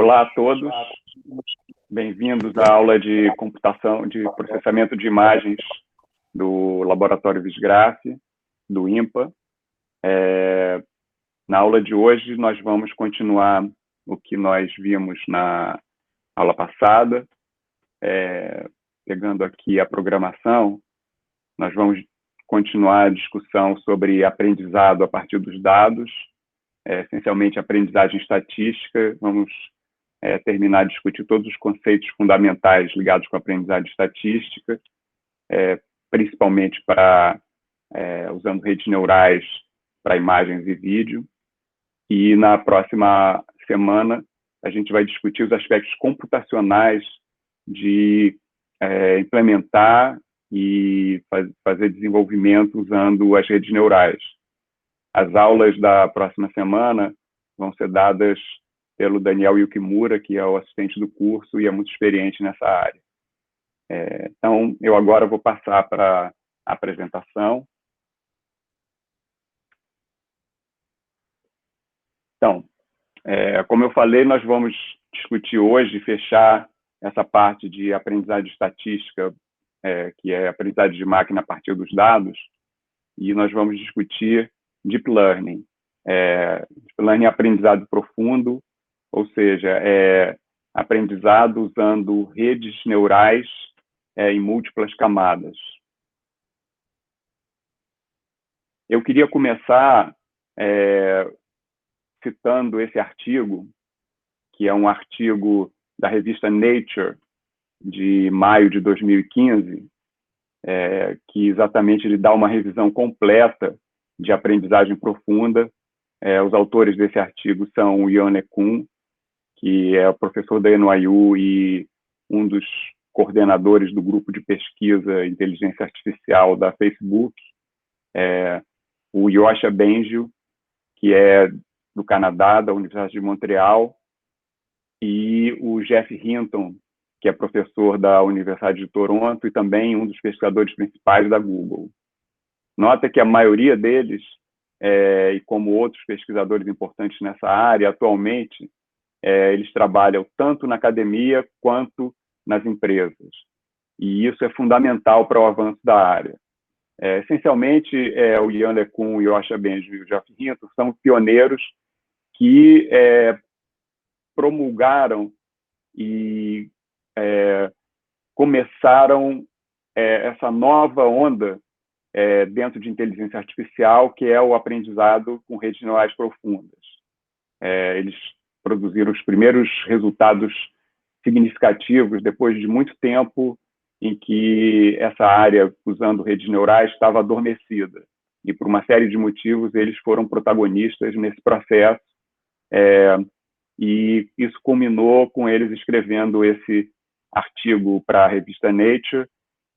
Olá a todos, bem-vindos à aula de computação, de processamento de imagens do Laboratório Visgrafe, do INPA. Na aula de hoje, nós vamos continuar o que nós vimos na aula passada. Pegando aqui a programação, nós vamos continuar a discussão sobre aprendizado a partir dos dados, essencialmente aprendizagem estatística. Vamos terminar de discutir todos os conceitos fundamentais ligados com a aprendizagem estatística, principalmente usando redes neurais para imagens e vídeo. E na próxima semana, a gente vai discutir os aspectos computacionais de implementar e fazer desenvolvimento usando as redes neurais. As aulas da próxima semana vão ser dadas pelo Daniel Yukimura, que é o assistente do curso e é muito experiente nessa área. Então, eu agora vou passar para a apresentação. Então, como eu falei, nós vamos discutir hoje, fechar essa parte de aprendizagem estatística, que é aprendizagem de máquina a partir dos dados, e nós vamos discutir Deep Learning. Deep Learning é aprendizado profundo, ou seja, aprendizado usando redes neurais em múltiplas camadas. Eu queria começar citando esse artigo, que é um artigo da revista Nature, de maio de 2015, que exatamente ele dá uma revisão completa de aprendizagem profunda. Os autores desse artigo são o Yann LeCun, que é o professor da NYU e um dos coordenadores do grupo de pesquisa Inteligência Artificial da Facebook, o Yosha Bengio, que é do Canadá, da Universidade de Montreal, e o Jeff Hinton, que é professor da Universidade de Toronto e também um dos pesquisadores principais da Google. Nota que a maioria deles, e como outros pesquisadores importantes nessa área, atualmente, eles trabalham tanto na academia quanto nas empresas. E isso é fundamental para o avanço da área. Essencialmente, o Yann LeCun, o Yosha Bengio e o Jeff Hinton são pioneiros que promulgaram e começaram essa nova onda dentro de inteligência artificial, que é o aprendizado com redes neurais profundas. Eles produziram os primeiros resultados significativos depois de muito tempo em que essa área, usando redes neurais, estava adormecida. E, por uma série de motivos, eles foram protagonistas nesse processo. E isso culminou com eles escrevendo esse artigo para a revista Nature,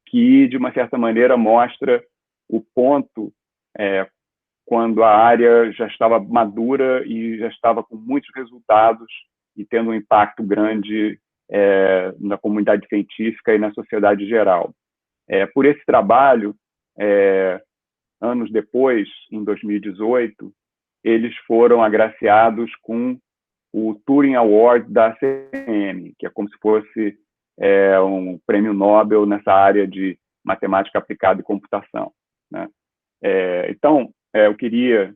que, de uma certa maneira, mostra o ponto quando a área já estava madura e já estava com muitos resultados e tendo um impacto grande na comunidade científica e na sociedade geral. Por esse trabalho, anos depois, em 2018, eles foram agraciados com o Turing Award da CNN, que é como se fosse um prêmio Nobel nessa área de matemática aplicada e computação, né? Então, eu queria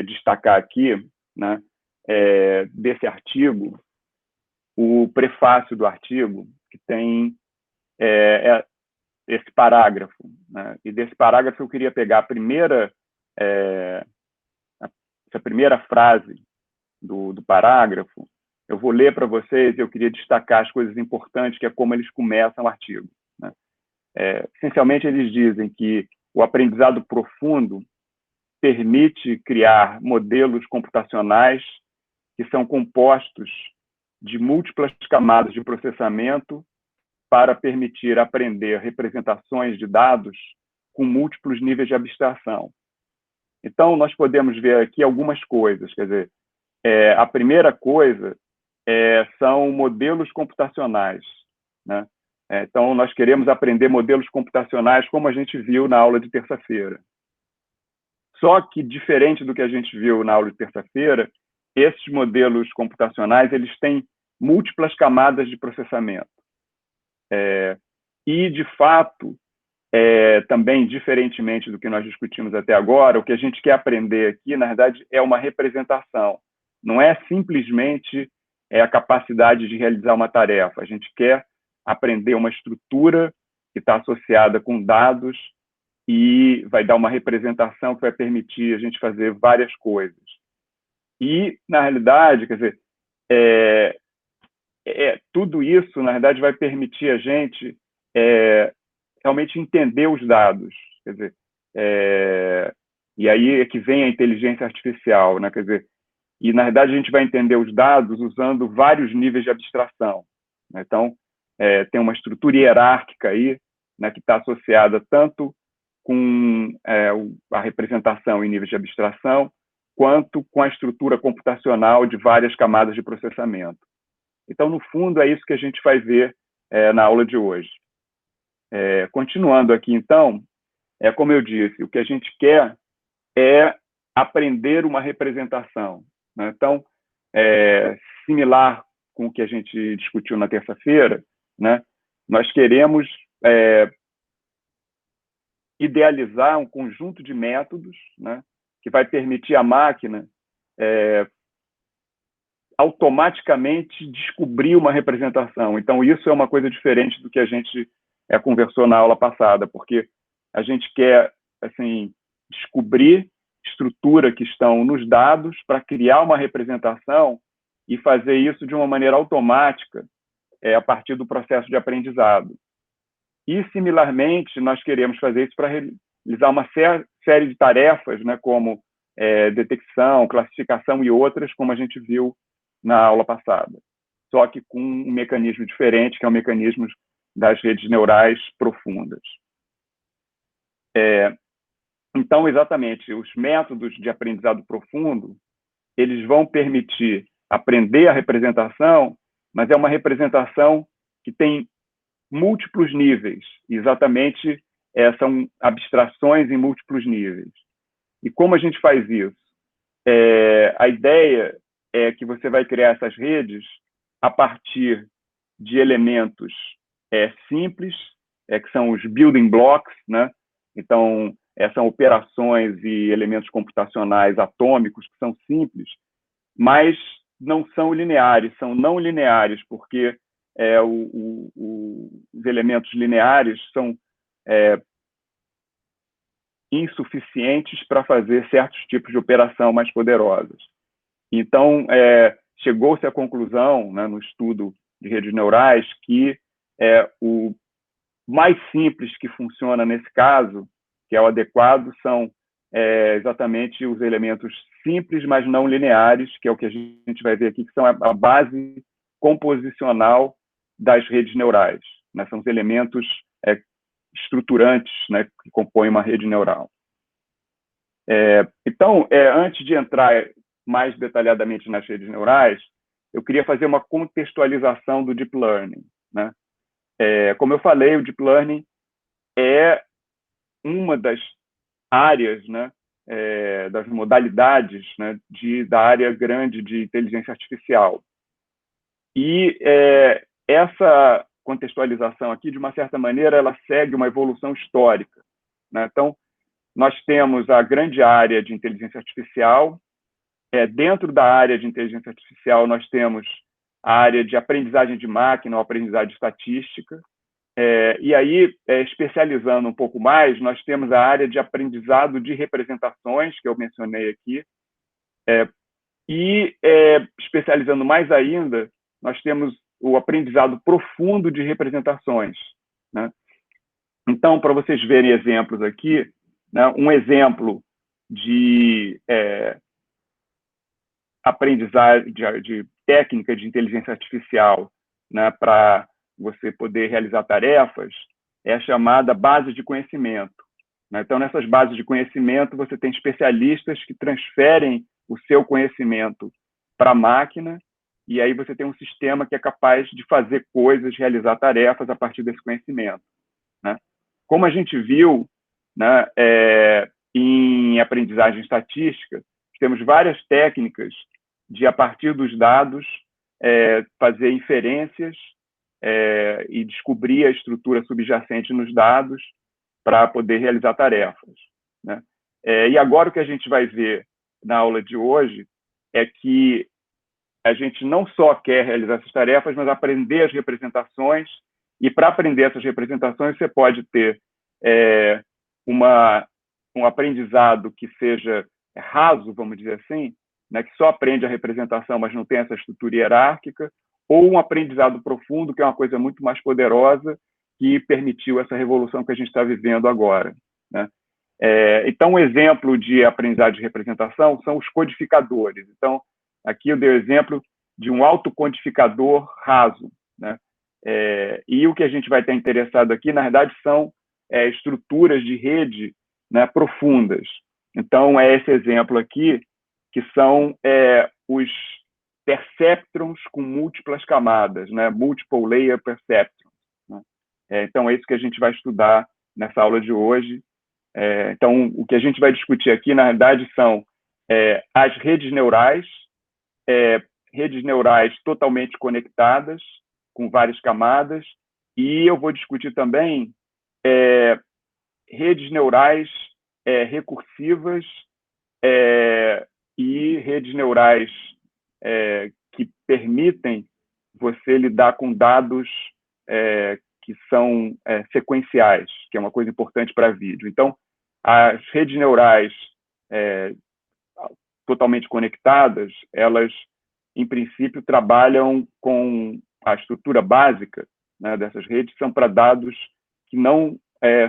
destacar aqui, né, desse artigo, o prefácio do artigo, que tem esse parágrafo, né? E desse parágrafo eu queria pegar essa primeira frase do parágrafo. Eu vou ler para vocês e eu queria destacar as coisas importantes, que é como eles começam o artigo, né? Essencialmente, eles dizem que o aprendizado profundo permite criar modelos computacionais que são compostos de múltiplas camadas de processamento para permitir aprender representações de dados com múltiplos níveis de abstração. Então, nós podemos ver aqui algumas coisas. Quer dizer, a primeira coisa são modelos computacionais, né? Então, nós queremos aprender modelos computacionais como a gente viu na aula de terça-feira. Só que, diferente do que a gente viu na aula de terça-feira, esses modelos computacionais eles têm múltiplas camadas de processamento. E, de fato, também, diferentemente do que nós discutimos até agora, o que a gente quer aprender aqui, na verdade, é uma representação. Não é simplesmente a capacidade de realizar uma tarefa. A gente quer aprender uma estrutura que está associada com dados e vai dar uma representação que vai permitir a gente fazer várias coisas. E, na realidade, quer dizer, tudo isso, na verdade, vai permitir a gente realmente entender os dados. Quer dizer, e aí é que vem a inteligência artificial, né? Quer dizer, e, na verdade, a gente vai entender os dados usando vários níveis de abstração, né? Então, tem uma estrutura hierárquica aí, né, que está associada tanto com a representação em níveis de abstração, quanto com a estrutura computacional de várias camadas de processamento. Então, no fundo, é isso que a gente vai ver na aula de hoje. Continuando aqui, então, como eu disse, o que a gente quer é aprender uma representação, né? Então, similar com o que a gente discutiu na terça-feira, né? Nós queremos idealizar um conjunto de métodos, né, que vai permitir à máquina automaticamente descobrir uma representação. Então, isso é uma coisa diferente do que a gente conversou na aula passada, porque a gente quer, assim, descobrir estrutura que estão nos dados para criar uma representação e fazer isso de uma maneira automática a partir do processo de aprendizado. E, similarmente, nós queremos fazer isso para realizar uma série de tarefas, né, como detecção, classificação e outras, como a gente viu na aula passada. Só que com um mecanismo diferente, que é o mecanismo das redes neurais profundas. Então, exatamente, os métodos de aprendizado profundo, eles vão permitir aprender a representação, mas é uma representação que tem múltiplos níveis. Exatamente, são abstrações em múltiplos níveis. E como a gente faz isso? A ideia é que você vai criar essas redes a partir de elementos simples, que são os building blocks, né? Então, são operações e elementos computacionais atômicos que são simples, mas não são lineares, são não lineares, porque os elementos lineares são insuficientes para fazer certos tipos de operação mais poderosas. Então, chegou-se à conclusão, né, no estudo de redes neurais, que o mais simples que funciona nesse caso, que é o adequado, são exatamente os elementos simples, mas não lineares, que é o que a gente vai ver aqui, que são a base composicional das redes neurais, né? São os elementos estruturantes, né, que compõem uma rede neural. Então, antes de entrar mais detalhadamente nas redes neurais, eu queria fazer uma contextualização do Deep Learning, né? Como eu falei, o Deep Learning é uma das áreas, né, das modalidades, né, da área grande de inteligência artificial. E essa contextualização aqui, de uma certa maneira, ela segue uma evolução histórica, né? Então, nós temos a grande área de inteligência artificial. Dentro da área de inteligência artificial, nós temos a área de aprendizagem de máquina ou aprendizagem estatística. E aí, especializando um pouco mais, nós temos a área de aprendizado de representações, que eu mencionei aqui. E, especializando mais ainda, nós temos o aprendizado profundo de representações, né? Então, para vocês verem exemplos aqui, né, um exemplo de aprendizagem, de técnica de inteligência artificial, né, para você poder realizar tarefas, é a chamada base de conhecimento, né? Então, nessas bases de conhecimento, você tem especialistas que transferem o seu conhecimento para a máquina, e aí você tem um sistema que é capaz de fazer coisas, realizar tarefas a partir desse conhecimento, né? Como a gente viu, né, em aprendizagem estatística, temos várias técnicas de, a partir dos dados, fazer inferências e descobrir a estrutura subjacente nos dados para poder realizar tarefas, né? E agora o que a gente vai ver na aula de hoje é que a gente não só quer realizar essas tarefas, mas aprender as representações, e para aprender essas representações você pode ter um aprendizado que seja raso, vamos dizer assim, né, que só aprende a representação, mas não tem essa estrutura hierárquica, ou um aprendizado profundo, que é uma coisa muito mais poderosa, que permitiu essa revolução que a gente está vivendo agora, né? Então, um exemplo de aprendizado de representação são os codificadores. Então, aqui eu dei o exemplo de um autocodificador raso, né? E o que a gente vai estar interessado aqui, na verdade, são estruturas de rede, né, profundas. Então, é esse exemplo aqui, que são os perceptrons com múltiplas camadas, né? Multiple layer perceptrons, né? Então, é isso que a gente vai estudar nessa aula de hoje. Então, o que a gente vai discutir aqui, na realidade, são as redes neurais totalmente conectadas, com várias camadas, e eu vou discutir também redes neurais recursivas e redes neurais que permitem você lidar com dados que são sequenciais, que é uma coisa importante para vídeo. Então, as redes neurais totalmente conectadas, elas, em princípio, trabalham com a estrutura básica, né, dessas redes, são para dados que não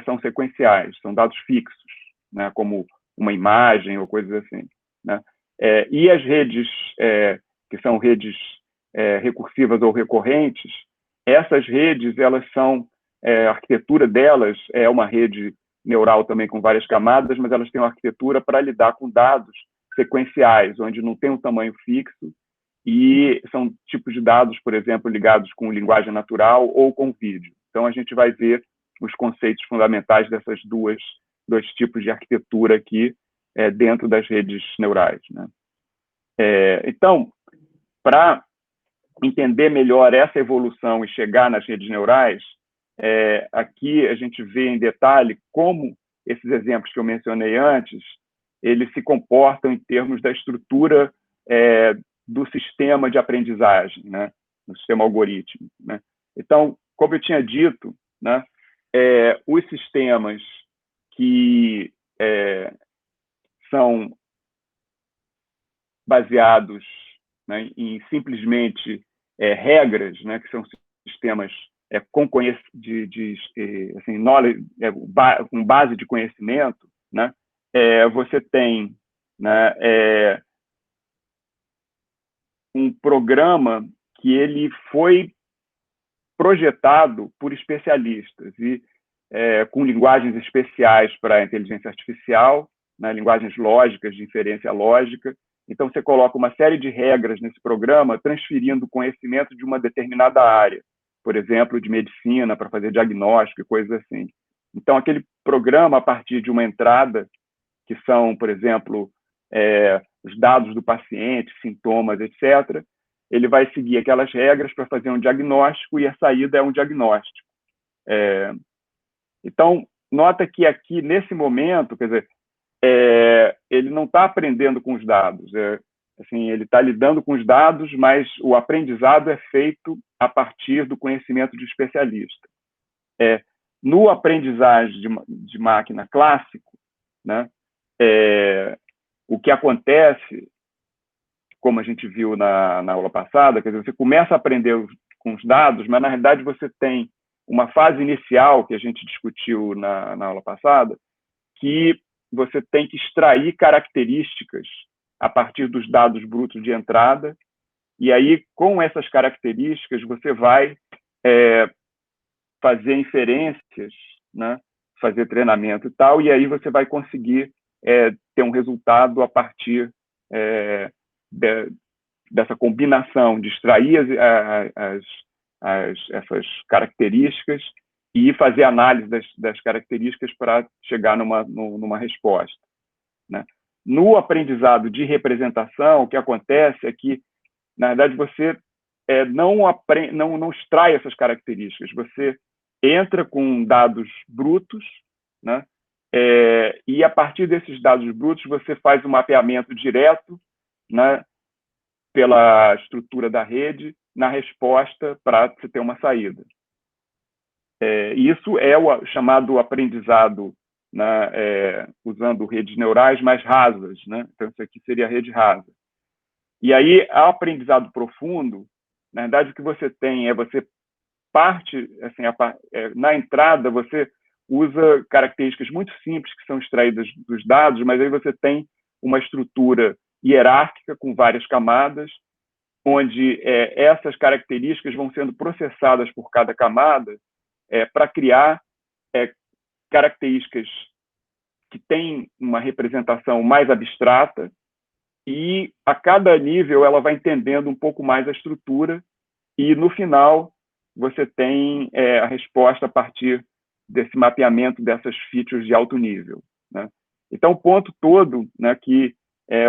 são sequenciais, são dados fixos, né, como uma imagem ou coisas assim, né? E as redes que são redes recursivas ou recorrentes, essas redes, elas são, a arquitetura delas é uma rede neural também com várias camadas, mas elas têm uma arquitetura para lidar com dados sequenciais, onde não tem um tamanho fixo, e são tipos de dados, por exemplo, ligados com linguagem natural ou com vídeo. Então, a gente vai ver os conceitos fundamentais dessas dois tipos de arquitetura aqui dentro das redes neurais, né? Então, para entender melhor essa evolução e chegar nas redes neurais, aqui a gente vê em detalhe como esses exemplos que eu mencionei antes, eles se comportam em termos da estrutura do sistema de aprendizagem, né? Do sistema algorítmico, né? Então, como eu tinha dito, né, os sistemas que são baseados, né, em simplesmente regras, né, que são sistemas com assim, knowledge, com base de conhecimento, né, você tem, né, um programa que ele foi projetado por especialistas e com linguagens especiais para a inteligência artificial, né, linguagens lógicas de inferência lógica. Então, você coloca uma série de regras nesse programa, transferindo conhecimento de uma determinada área, por exemplo, de medicina, para fazer diagnóstico e coisas assim. Então, aquele programa, a partir de uma entrada, que são, por exemplo, os dados do paciente, sintomas, etc., ele vai seguir aquelas regras para fazer um diagnóstico, e a saída é um diagnóstico. Então, nota que aqui, nesse momento, quer dizer, ele não está aprendendo com os dados. Assim, ele está lidando com os dados, mas o aprendizado é feito a partir do conhecimento de especialista. No aprendizagem de máquina clássico, né, o que acontece, como a gente viu na aula passada, quer dizer, você começa a aprender com os dados, mas, na realidade, você tem uma fase inicial, que a gente discutiu na aula passada, que você tem que extrair características a partir dos dados brutos de entrada, e aí, com essas características, você vai fazer inferências, né, fazer treinamento e tal, e aí você vai conseguir ter um resultado a partir dessa combinação de extrair essas características e fazer análise das características para chegar numa resposta, né? No aprendizado de representação, o que acontece é que, na verdade, você não extrai essas características. Você entra com dados brutos, né? E a partir desses dados brutos você faz um mapeamento direto, né, pela estrutura da rede na resposta para você ter uma saída. Isso é o chamado aprendizado, né, usando redes neurais mais rasas, né? Então isso aqui seria a rede rasa. E aí, o aprendizado profundo, na verdade, o que você tem você parte, assim, na entrada, você usa características muito simples que são extraídas dos dados, mas aí você tem uma estrutura hierárquica com várias camadas, onde essas características vão sendo processadas por cada camada para criar características que têm uma representação mais abstrata, e a cada nível ela vai entendendo um pouco mais a estrutura, e no final você tem a resposta a partir desse mapeamento dessas features de alto nível, né? Então, o ponto todo, né, que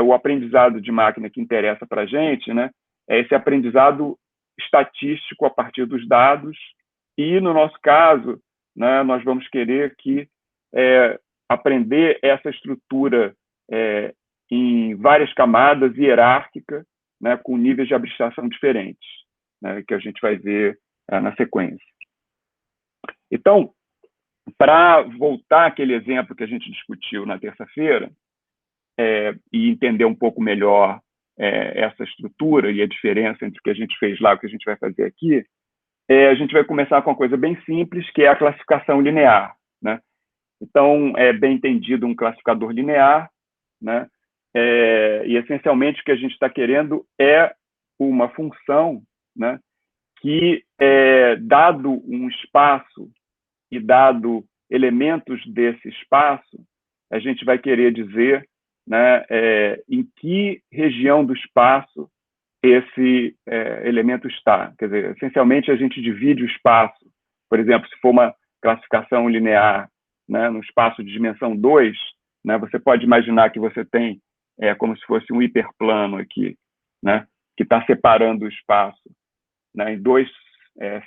o aprendizado de máquina que interessa para a gente, né, é esse aprendizado estatístico a partir dos dados, e, no nosso caso, né, nós vamos querer aprender essa estrutura em várias camadas, hierárquica, né, com níveis de abstração diferentes, né, que a gente vai ver na sequência. Então, para voltar àquele exemplo que a gente discutiu na terça-feira, e entender um pouco melhor essa estrutura e a diferença entre o que a gente fez lá e o que a gente vai fazer aqui, a gente vai começar com uma coisa bem simples, que é a classificação linear, né? Então, bem entendido um classificador linear, né? E, essencialmente, o que a gente está querendo é uma função, né, que, dado um espaço e dado elementos desse espaço, a gente vai querer dizer, né, em que região do espaço esse elemento está. Quer dizer, essencialmente, a gente divide o espaço. Por exemplo, se for uma classificação linear, né, no espaço de dimensão 2, né, você pode imaginar que você tem como se fosse um hiperplano aqui, né, que está separando o espaço, né, em dois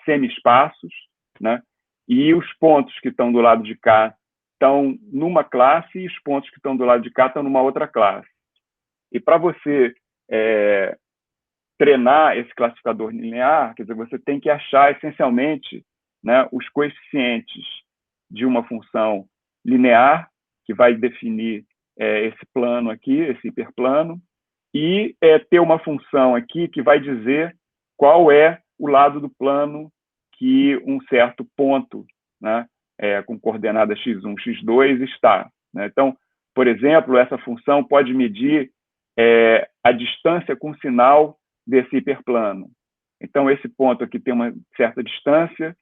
semi-espaços, né, e os pontos que estão do lado de cá estão numa classe e os pontos que estão do lado de cá estão numa outra classe. E para você treinar esse classificador linear, quer dizer, você tem que achar, essencialmente, né, os coeficientes de uma função linear, que vai definir esse plano aqui, esse hiperplano, e ter uma função aqui que vai dizer qual é o lado do plano que um certo ponto, né, com coordenada x1, x2 está, né? Então, por exemplo, essa função pode medir a distância com sinal desse hiperplano. Então, esse ponto aqui tem uma certa distância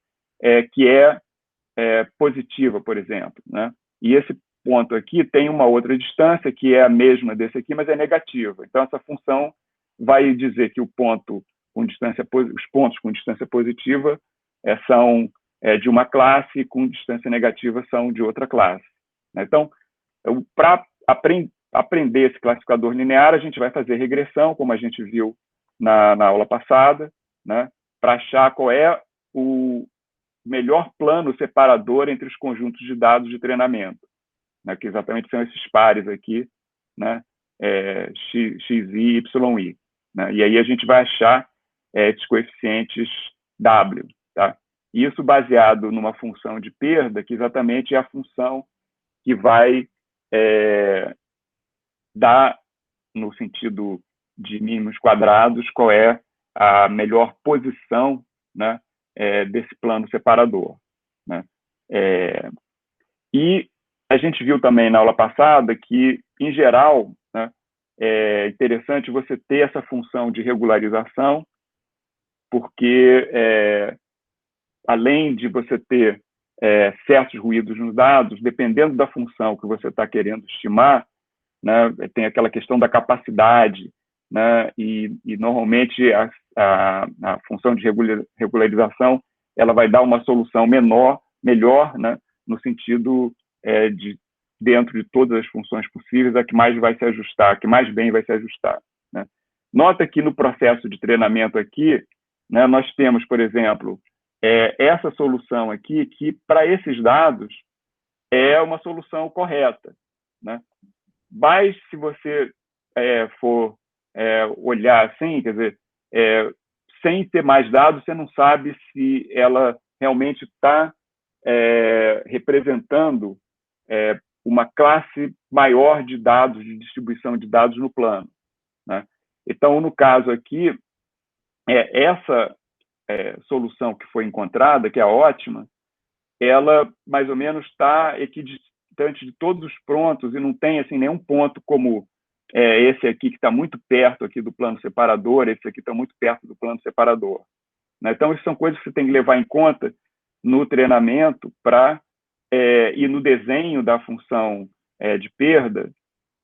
que é positiva, por exemplo, né? E esse ponto aqui tem uma outra distância que é a mesma desse aqui, mas é negativa. Então, essa função vai dizer que o ponto com distância, os pontos com distância positiva são de uma classe e com distância negativa são de outra classe, né? Então, para aprender esse classificador linear, a gente vai fazer regressão, como a gente viu na aula passada, né, para achar qual é o melhor plano separador entre os conjuntos de dados de treinamento, né, que exatamente são esses pares aqui, né, xi e yi, né, e aí a gente vai achar esses coeficientes w, tá? Isso baseado numa função de perda, que exatamente é a função que vai dar, no sentido de mínimos quadrados, qual é a melhor posição, né, desse plano separador, né? E a gente viu também na aula passada que, em geral, né, é interessante você ter essa função de regularização, porque, além de você ter certos ruídos nos dados, dependendo da função que você está querendo estimar, né, tem aquela questão da capacidade, né, e normalmente a função de regularização ela vai dar uma solução melhor, né, no sentido de, dentro de todas as funções possíveis, a que mais vai se ajustar, a que mais bem vai se ajustar, né? Nota que no processo de treinamento aqui, né, nós temos, por exemplo, essa solução aqui, que para esses dados é uma solução correta, né? Mas se você for olhar assim, quer dizer, sem ter mais dados, você não sabe se ela realmente está representando uma classe maior de dados, de distribuição de dados no plano, né? Então, no caso aqui, essa solução que foi encontrada, que é ótima, ela mais ou menos está equidistante de todos os prontos e não tem assim nenhum ponto como esse aqui que está muito perto aqui do plano separador, esse aqui está muito perto do plano separador, né? Então, isso são coisas que você tem que levar em conta no treinamento e no desenho da função de perda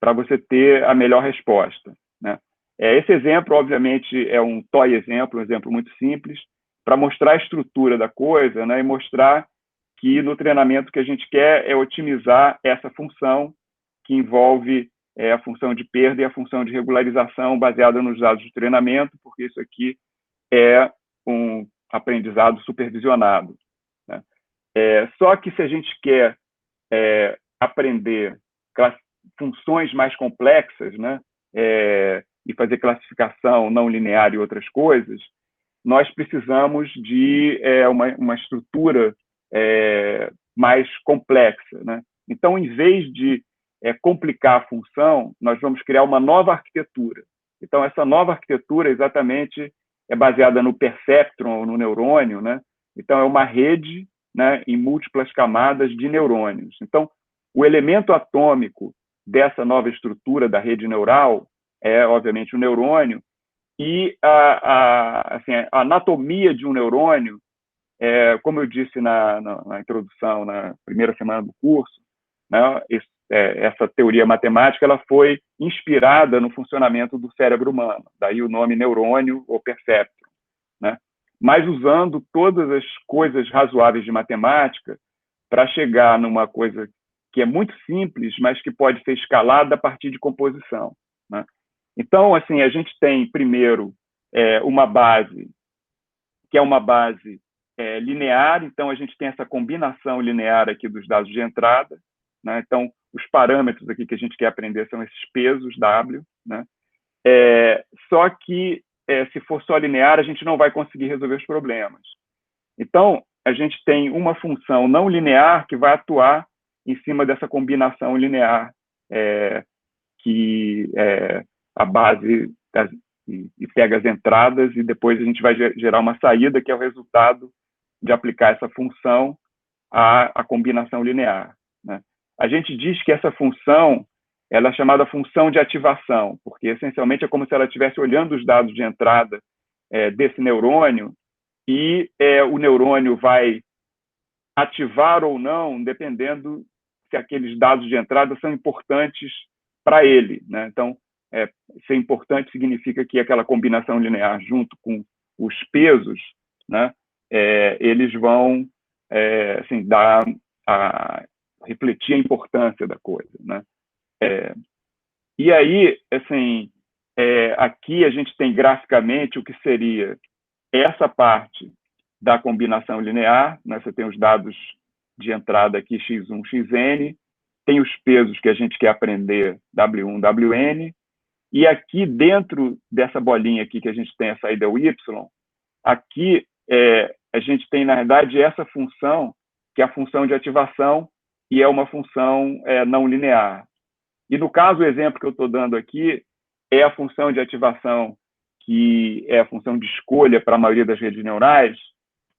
para você ter a melhor resposta, né? Esse exemplo, obviamente, é um toy exemplo, um exemplo muito simples, para mostrar a estrutura da coisa, né, e mostrar que no treinamento que a gente quer é otimizar essa função que envolve a função de perda e a função de regularização baseada nos dados de treinamento, porque isso aqui é um aprendizado supervisionado, né? Só que se a gente quer aprender funções mais complexas, né, e fazer classificação não linear e outras coisas, nós precisamos de uma estrutura mais complexa, né? Então, em vez de complicar a função, nós vamos criar uma nova arquitetura. Então, essa nova arquitetura exatamente é baseada no perceptron, ou no neurônio, né? Então, é uma rede, né, em múltiplas camadas de neurônios. Então, o elemento atômico dessa nova estrutura da rede neural é, obviamente, o neurônio, e assim, a anatomia de um neurônio, como eu disse na introdução, na primeira semana do curso, né, essa teoria matemática ela foi inspirada no funcionamento do cérebro humano, daí o nome neurônio ou perceptron, né? Mas usando todas as coisas razoáveis de matemática para chegar numa coisa que é muito simples, mas que pode ser escalada a partir de composição, né? Então, assim, a gente tem, primeiro, uma base, que é uma base linear, então a gente tem essa combinação linear aqui dos dados de entrada, né? Então, os parâmetros aqui que a gente quer aprender são esses pesos W, né? Só que, se for só linear, a gente não vai conseguir resolver os problemas. Então, a gente tem uma função não linear que vai atuar em cima dessa combinação linear, que a base e pega as entradas e depois a gente vai gerar uma saída que é o resultado de aplicar essa função à combinação linear, né? A gente diz que essa função ela é chamada função de ativação, porque essencialmente é como se ela estivesse olhando os dados de entrada desse neurônio e o neurônio vai ativar ou não, dependendo se aqueles dados de entrada são importantes para ele, né? Então, ser importante significa que aquela combinação linear junto com os pesos, né, eles vão assim, refletir a importância da coisa, né? E aí, assim, aqui a gente tem graficamente o que seria essa parte da combinação linear, né? Você tem os dados de entrada aqui, x1, xn, tem os pesos que a gente quer aprender, w1, wn, e aqui dentro dessa bolinha aqui que a gente tem a saída y, aqui a gente tem, na verdade, essa função, que é a função de ativação, e é uma função não linear. E no caso, o exemplo que eu estou dando aqui é a função de ativação, que é a função de escolha para a maioria das redes neurais,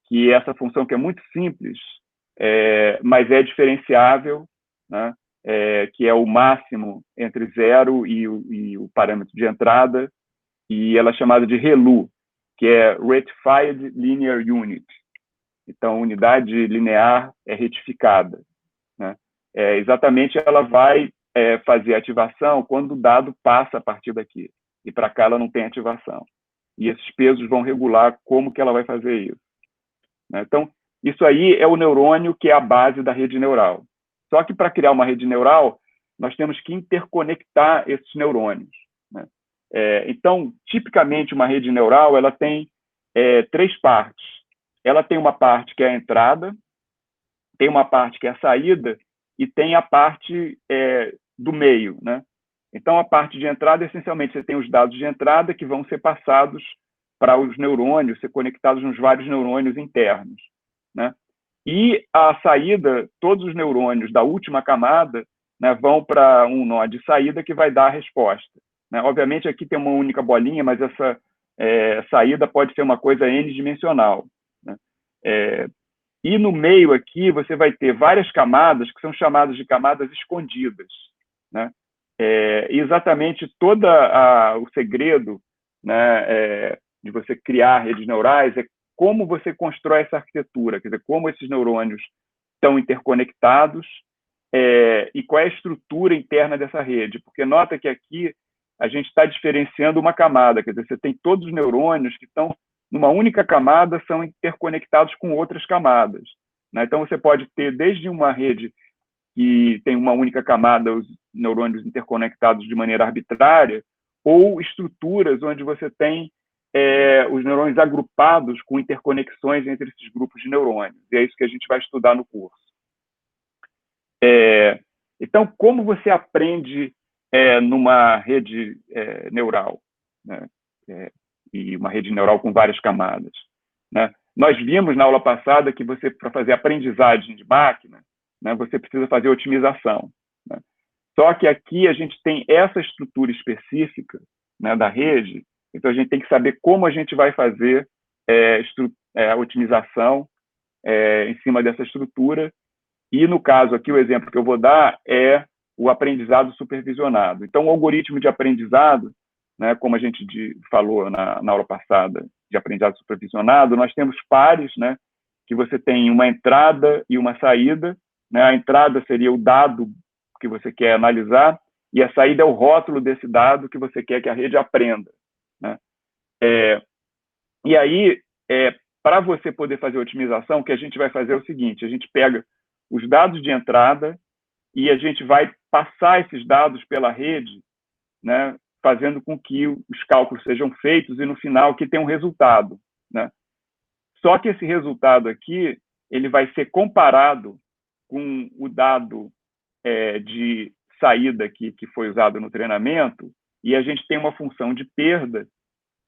que é essa função que é muito simples, mas é diferenciável, né? Que é o máximo entre 0 e o parâmetro de entrada, e ela é chamada de ReLU, que é Rectified Linear Unit. Então, unidade linear retificada, né? Exatamente, ela vai fazer ativação quando o dado passa a partir daqui, e para cá ela não tem ativação. E esses pesos vão regular como que ela vai fazer isso, né? Então, isso aí é o neurônio que é a base da rede neural. Só que para criar uma rede neural, nós temos que interconectar esses neurônios, né? Então, tipicamente, uma rede neural ela tem três partes. Ela tem uma parte que é a entrada, tem uma parte que é a saída e tem a parte do meio, né? Então, a parte de entrada, essencialmente, você tem os dados de entrada que vão ser passados para os neurônios, ser conectados nos vários neurônios internos, né? E a saída, todos os neurônios da última camada, né, vão para um nó de saída que vai dar a resposta, né? Obviamente, aqui tem uma única bolinha, mas essa saída pode ser uma coisa n-dimensional, né? E no meio aqui você vai ter várias camadas que são chamadas de camadas escondidas, né? Exatamente todo o segredo, né, de você criar redes neurais é como você constrói essa arquitetura, quer dizer, como esses neurônios estão interconectados e qual é a estrutura interna dessa rede. Porque nota que aqui a gente está diferenciando uma camada, quer dizer, você tem todos os neurônios que estão numa única camada, são interconectados com outras camadas, né? Então, você pode ter desde uma rede que tem uma única camada, os neurônios interconectados de maneira arbitrária, ou estruturas onde você tem os neurônios agrupados com interconexões entre esses grupos de neurônios. E é isso que a gente vai estudar no curso. Então, como você aprende numa rede neural, né? E uma rede neural com várias camadas, né? Nós vimos na aula passada que você, para fazer aprendizagem de máquina, né, você precisa fazer otimização, né? Só que aqui a gente tem essa estrutura específica, né, da rede, então a gente tem que saber como a gente vai fazer a otimização em cima dessa estrutura. E, no caso aqui, o exemplo que eu vou dar é o aprendizado supervisionado. Então, o algoritmo de aprendizado, né, como a gente falou na aula passada de aprendizado supervisionado, nós temos pares, né, que você tem uma entrada e uma saída, né? A entrada seria o dado que você quer analisar e a saída é o rótulo desse dado que você quer que a rede aprenda, né? E aí, para você poder fazer otimização, o que a gente vai fazer é o seguinte: a gente pega os dados de entrada e a gente vai passar esses dados pela rede, né, fazendo com que os cálculos sejam feitos e, no final, que tenha um resultado, né? Só que esse resultado aqui ele vai ser comparado com o dado de saída que foi usado no treinamento e a gente tem uma função de perda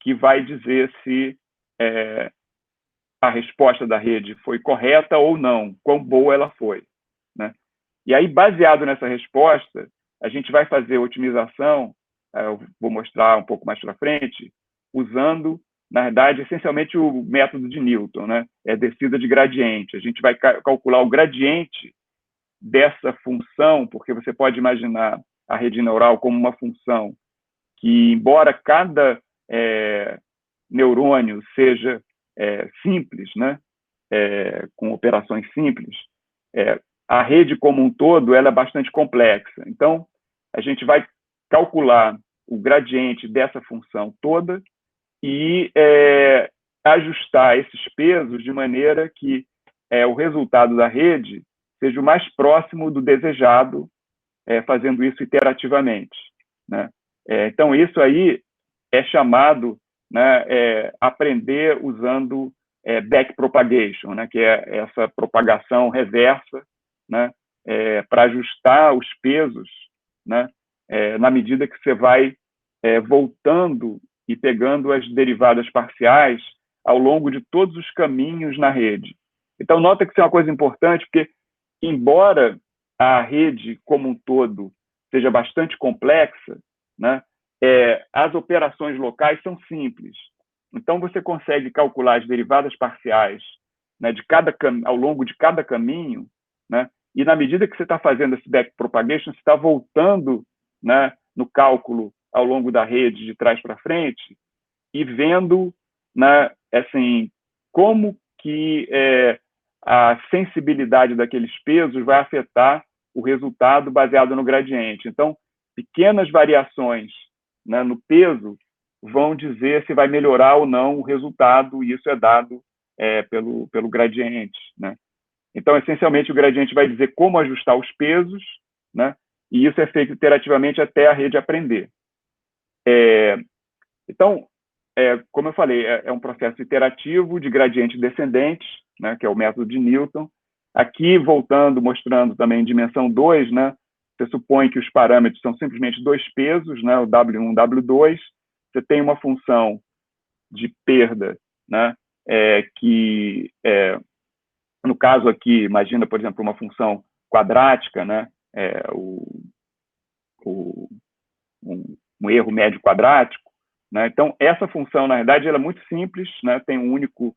que vai dizer se a resposta da rede foi correta ou não, quão boa ela foi, né? E aí, baseado nessa resposta, a gente vai fazer otimização, eu vou mostrar um pouco mais para frente, usando, na verdade, essencialmente o método de Newton, né? É descida de gradiente. A gente vai calcular o gradiente dessa função, porque você pode imaginar a rede neural como uma função que, embora cada neurônio seja simples, né? Com operações simples, a rede como um todo ela é bastante complexa. Então, a gente vai calcular o gradiente dessa função toda e ajustar esses pesos de maneira que o resultado da rede seja o mais próximo do desejado, fazendo isso iterativamente, né? Então, isso aí é chamado, né, aprender usando backpropagation, né, que é essa propagação reversa, né, para ajustar os pesos, né, na medida que você vai voltando e pegando as derivadas parciais ao longo de todos os caminhos na rede. Então, nota que isso é uma coisa importante, porque, embora a rede como um todo seja bastante complexa, né, as operações locais são simples. Então, você consegue calcular as derivadas parciais, né, ao longo de cada caminho, né, e na medida que você está fazendo esse backpropagation, você está voltando, né, no cálculo ao longo da rede de trás para frente e vendo, né, assim, como que a sensibilidade daqueles pesos vai afetar o resultado baseado no gradiente. Então, pequenas variações, né, no peso vão dizer se vai melhorar ou não o resultado, e isso é dado pelo gradiente, né? Então, essencialmente, o gradiente vai dizer como ajustar os pesos, né? E isso é feito iterativamente até a rede aprender. Então, como eu falei, é um processo iterativo de gradientes descendentes, né, que é o método de Newton. Aqui, voltando, mostrando também dimensão 2, né, você supõe que os parâmetros são simplesmente dois pesos, né, o W1 e W2. Você tem uma função de perda, né, no caso aqui, imagina, por exemplo, uma função quadrática, né, um erro médio quadrático, né? Então, essa função, na verdade, ela é muito simples, né? Tem um único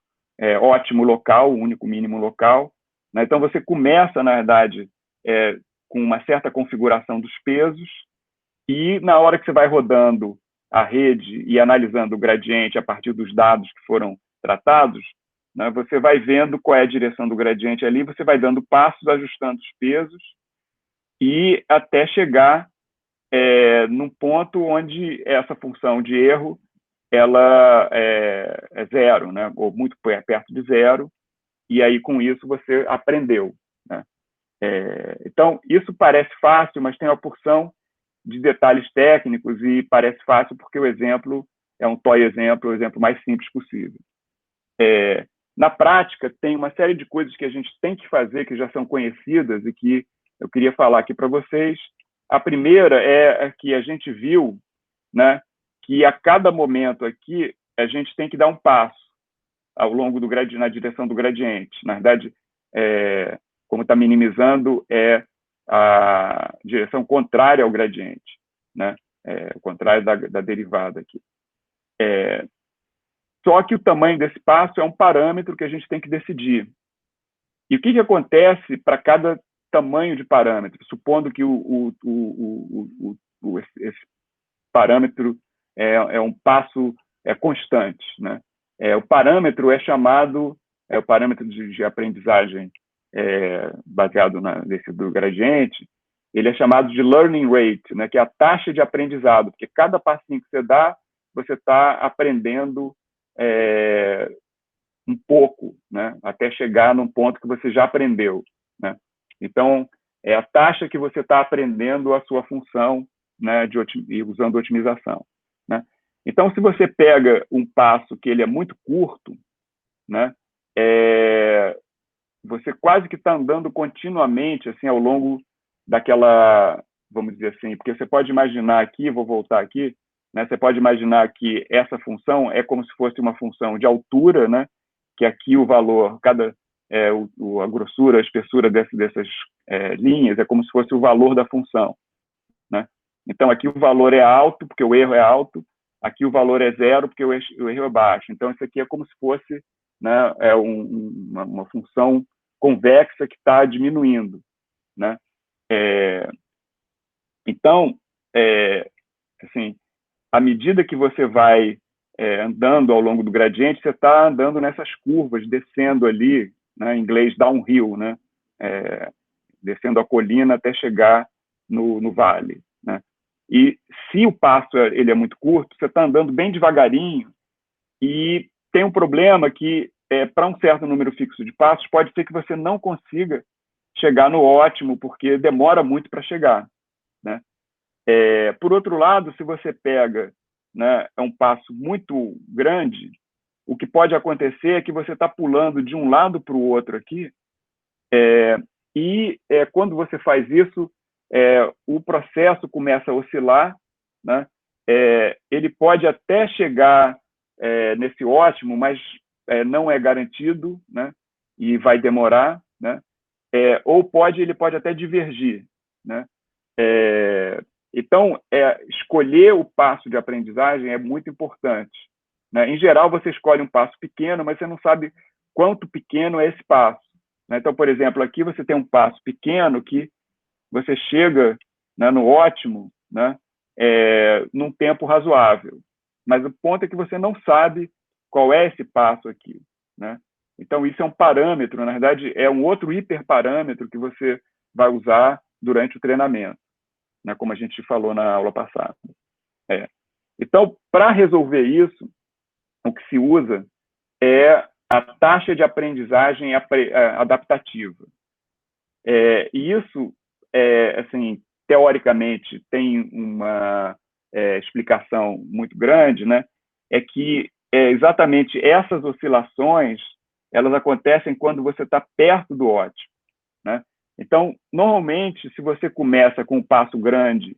ótimo local, um único mínimo local, né? Então, você começa, na verdade, com uma certa configuração dos pesos, e na hora que você vai rodando a rede e analisando o gradiente a partir dos dados que foram tratados, né, você vai vendo qual é a direção do gradiente ali, você vai dando passos, ajustando os pesos, e até chegar num ponto onde essa função de erro ela é zero, né, ou muito perto de zero, e aí com isso você aprendeu, né? Então, isso parece fácil, mas tem uma porção de detalhes técnicos, e parece fácil porque o exemplo é um toy exemplo, o exemplo mais simples possível. Na prática, tem uma série de coisas que a gente tem que fazer, que já são conhecidas e que eu queria falar aqui para vocês. A primeira é que a gente viu, né, que a cada momento aqui a gente tem que dar um passo ao longo do gradiente, na direção do gradiente. Na verdade, como está minimizando, é a direção contrária ao gradiente, né? O contrário da derivada aqui. Só que o tamanho desse passo é um parâmetro que a gente tem que decidir. E o que acontece para cada tamanho de parâmetro, supondo que esse parâmetro é um passo constante, né? O parâmetro é chamado, o parâmetro de aprendizagem baseado nesse do gradiente, ele é chamado de learning rate, né, que é a taxa de aprendizado, porque cada passinho que você dá, você está aprendendo um pouco, né, até chegar num ponto que você já aprendeu, né? Então, é a taxa que você está aprendendo a sua função, né, usando otimização, né? Então, se você pega um passo que ele é muito curto, né, você quase que está andando continuamente assim ao longo daquela, vamos dizer assim, porque você pode imaginar aqui, vou voltar aqui, né, você pode imaginar que essa função é como se fosse uma função de altura, né, que aqui o valor, a grossura, a espessura dessas linhas é como se fosse o valor da função, né? Então, aqui o valor é alto, porque o erro é alto, aqui o valor é zero, porque o erro é baixo. Então, isso aqui é como se fosse, né, uma função convexa que está diminuindo, né? Então, assim, à medida que você vai andando ao longo do gradiente, você está andando nessas curvas, descendo ali, né, em inglês downhill, né, descendo a colina até chegar no vale, né? E se o passo ele é muito curto, você está andando bem devagarinho, e tem um problema que, para um certo número fixo de passos, pode ser que você não consiga chegar no ótimo, porque demora muito para chegar, né? Por outro lado, se você pega, né, um passo muito grande, o que pode acontecer é que você está pulando de um lado para o outro aqui, e quando você faz isso, o processo começa a oscilar, né? Ele pode até chegar nesse ótimo, mas não é garantido, né? E vai demorar, né? Ou ele pode até divergir, né? Então, escolher o passo de aprendizagem é muito importante, né? Em geral, você escolhe um passo pequeno, mas você não sabe quanto pequeno é esse passo, né? Então, por exemplo, aqui você tem um passo pequeno que você chega, né, no ótimo, né, num tempo razoável. Mas o ponto é que você não sabe qual é esse passo aqui, né? Então, isso é um parâmetro, na verdade, é um outro hiperparâmetro que você vai usar durante o treinamento, né, como a gente falou na aula passada. Então, para resolver isso, o que se usa é a taxa de aprendizagem adaptativa. E isso, assim, teoricamente, tem uma explicação muito grande, né? é que exatamente essas oscilações elas acontecem quando você está perto do ótimo, né? Então, normalmente, se você começa com um passo grande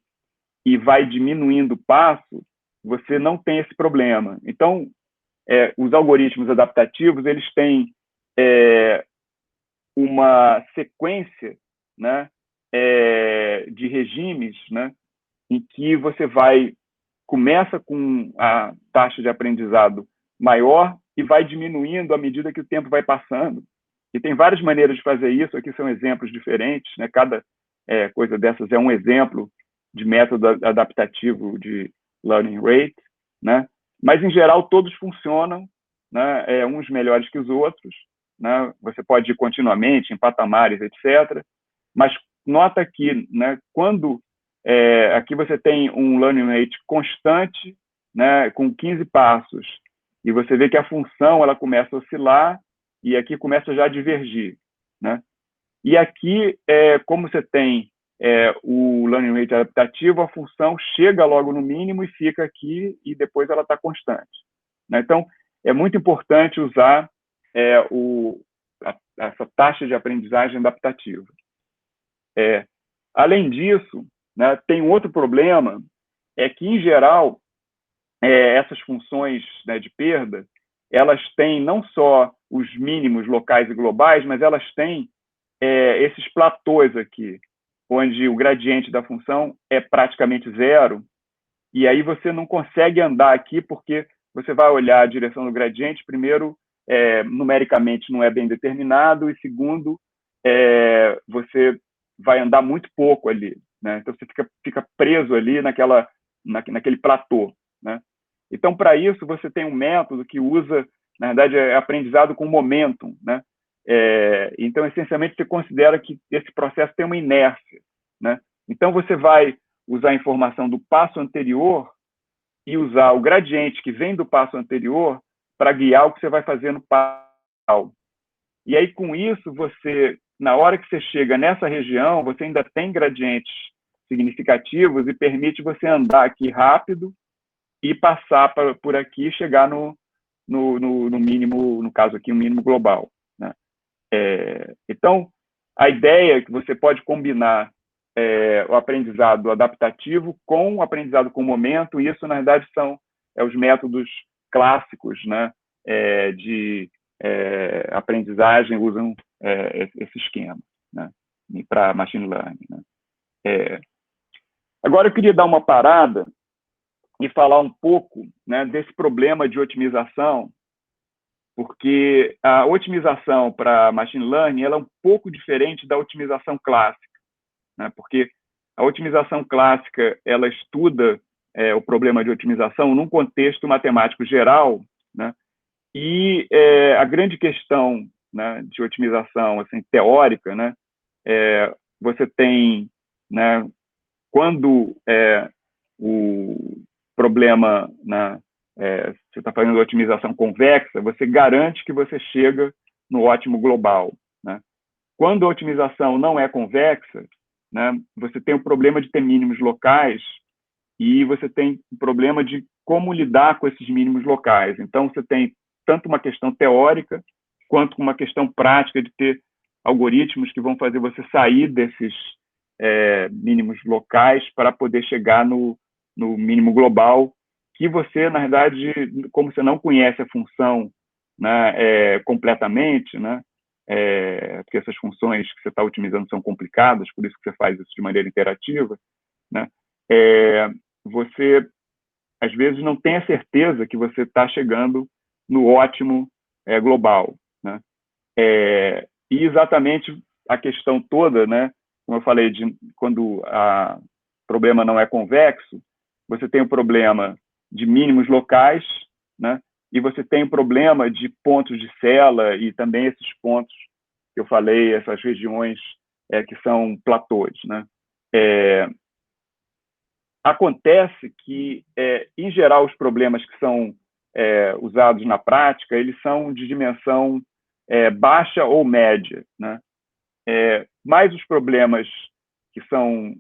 e vai diminuindo o passo, você não tem esse problema. Então, os algoritmos adaptativos eles têm uma sequência, né, de regimes, né, em que você começa com a taxa de aprendizado maior e vai diminuindo à medida que o tempo vai passando. E tem várias maneiras de fazer isso, aqui são exemplos diferentes, né? Cada coisa dessas é um exemplo de método adaptativo de learning rate, né? Mas, em geral, todos funcionam, né? Uns melhores que os outros, né? Você pode ir continuamente em patamares, etc. Mas nota que, né, quando aqui você tem um learning rate constante, né, com 15 passos, e você vê que a função ela começa a oscilar e aqui começa já a divergir, né? E aqui, como você tem o learning rate adaptativo, a função chega logo no mínimo e fica aqui e depois ela está constante, né? Então, é muito importante usar essa taxa de aprendizagem adaptativa. Além disso, né, tem um outro problema, é que, em geral, essas funções, né, de perda, elas têm não só os mínimos locais e globais, mas elas têm esses platôs aqui, onde o gradiente da função é praticamente zero, e aí você não consegue andar aqui porque você vai olhar a direção do gradiente, primeiro, numericamente não é bem determinado, e segundo, você vai andar muito pouco ali, né? Então você fica preso ali naquele platô, né? Então, para isso, você tem um método que usa, na verdade, aprendizado com momentum, né? Então, essencialmente, você considera que esse processo tem uma inércia, né? Então, você vai usar a informação do passo anterior e usar o gradiente que vem do passo anterior para guiar o que você vai fazer no passo. E aí, com isso, na hora que você chega nessa região, você ainda tem gradientes significativos e permite você andar aqui rápido e passar por aqui e chegar no mínimo, no caso aqui, o mínimo global, né? Então, a ideia é que você pode combinar o aprendizado adaptativo com o aprendizado com momento, e isso, na verdade, são os métodos clássicos, né, de aprendizagem, usam esse esquema, né, para machine learning, né? Agora, eu queria dar uma parada e falar um pouco, né, desse problema de otimização, porque a otimização para machine learning ela é um pouco diferente da otimização clássica, né? Porque a otimização clássica ela estuda o problema de otimização num contexto matemático geral, né? E a grande questão, né, de otimização assim, teórica, né, você tem, né, quando o problema, né, você está fazendo otimização convexa, você garante que você chega no ótimo global, né? Quando a otimização não é convexa, né, você tem o problema de ter mínimos locais e você tem o problema de como lidar com esses mínimos locais. Então, você tem tanto uma questão teórica quanto uma questão prática de ter algoritmos que vão fazer você sair desses mínimos locais para poder chegar no mínimo global, que você, na verdade, como você não conhece a função, né, completamente, né, porque essas funções que você está otimizando são complicadas, por isso que você faz isso de maneira interativa, né, você, às vezes, não tem a certeza que você está chegando no ótimo global, né? E exatamente a questão toda, né, como eu falei, quando o problema não é convexo, você tem o problema de mínimos locais, né, e você tem o problema de pontos de Sela e também esses pontos que eu falei, essas regiões que são platôs, né? Acontece que, em geral, os problemas que são usados na prática, eles são de dimensão baixa ou média, né? Mas os problemas que são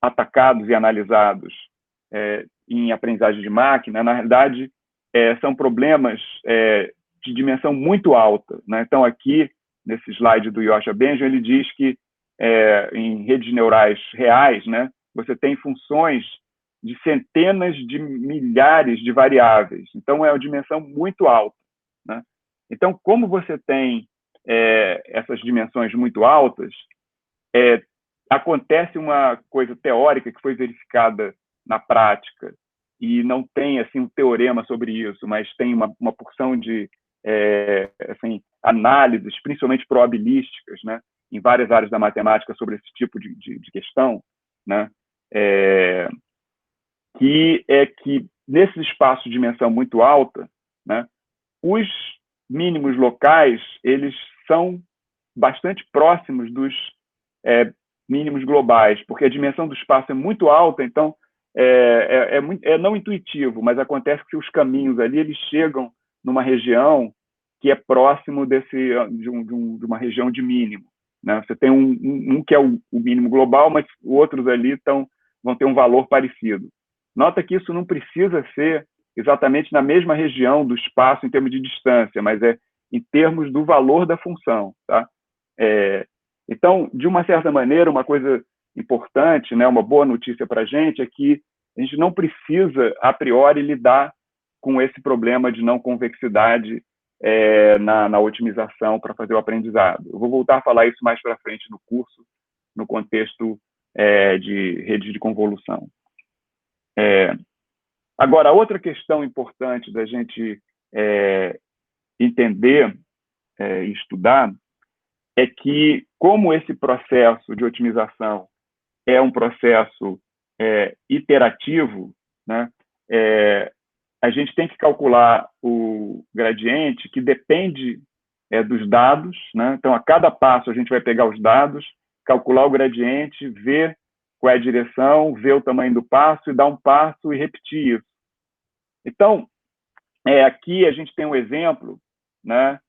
atacados e analisados em aprendizagem de máquina, na realidade, são problemas de dimensão muito alta, né? Então, aqui, nesse slide do Yoshua Bengio, ele diz que em redes neurais reais, né, você tem funções de centenas de milhares de variáveis. Então, é uma dimensão muito alta, né? Então, como você tem essas dimensões muito altas, acontece uma coisa teórica que foi verificada na prática, e não tem assim um teorema sobre isso, mas tem uma porção de assim, análises, principalmente probabilísticas, né, em várias áreas da matemática sobre esse tipo de questão, né, que nesses espaços de dimensão muito alta, né, os mínimos locais eles são bastante próximos dos mínimos globais, porque a dimensão do espaço é muito alta, então é não intuitivo, mas acontece que os caminhos ali eles chegam numa região que é próximo de uma região de mínimo, né? Você tem um que é o mínimo global, mas outros ali vão ter um valor parecido. Nota que isso não precisa ser exatamente na mesma região do espaço em termos de distância, mas em termos do valor da função, tá? Então, de uma certa maneira, uma coisa importante, né, uma boa notícia para a gente é que a gente não precisa, a priori, lidar com esse problema de não convexidade na otimização para fazer o aprendizado. Eu vou voltar a falar isso mais para frente no curso, no contexto de redes de convolução. Agora, outra questão importante da gente entender e estudar é que, como esse processo de otimização é um processo iterativo, né, a gente tem que calcular o gradiente que depende dos dados, né? Então, a cada passo, a gente vai pegar os dados, calcular o gradiente, ver qual é a direção, ver o tamanho do passo e dar um passo e repetir isso. Então, aqui a gente tem um exemplo, né,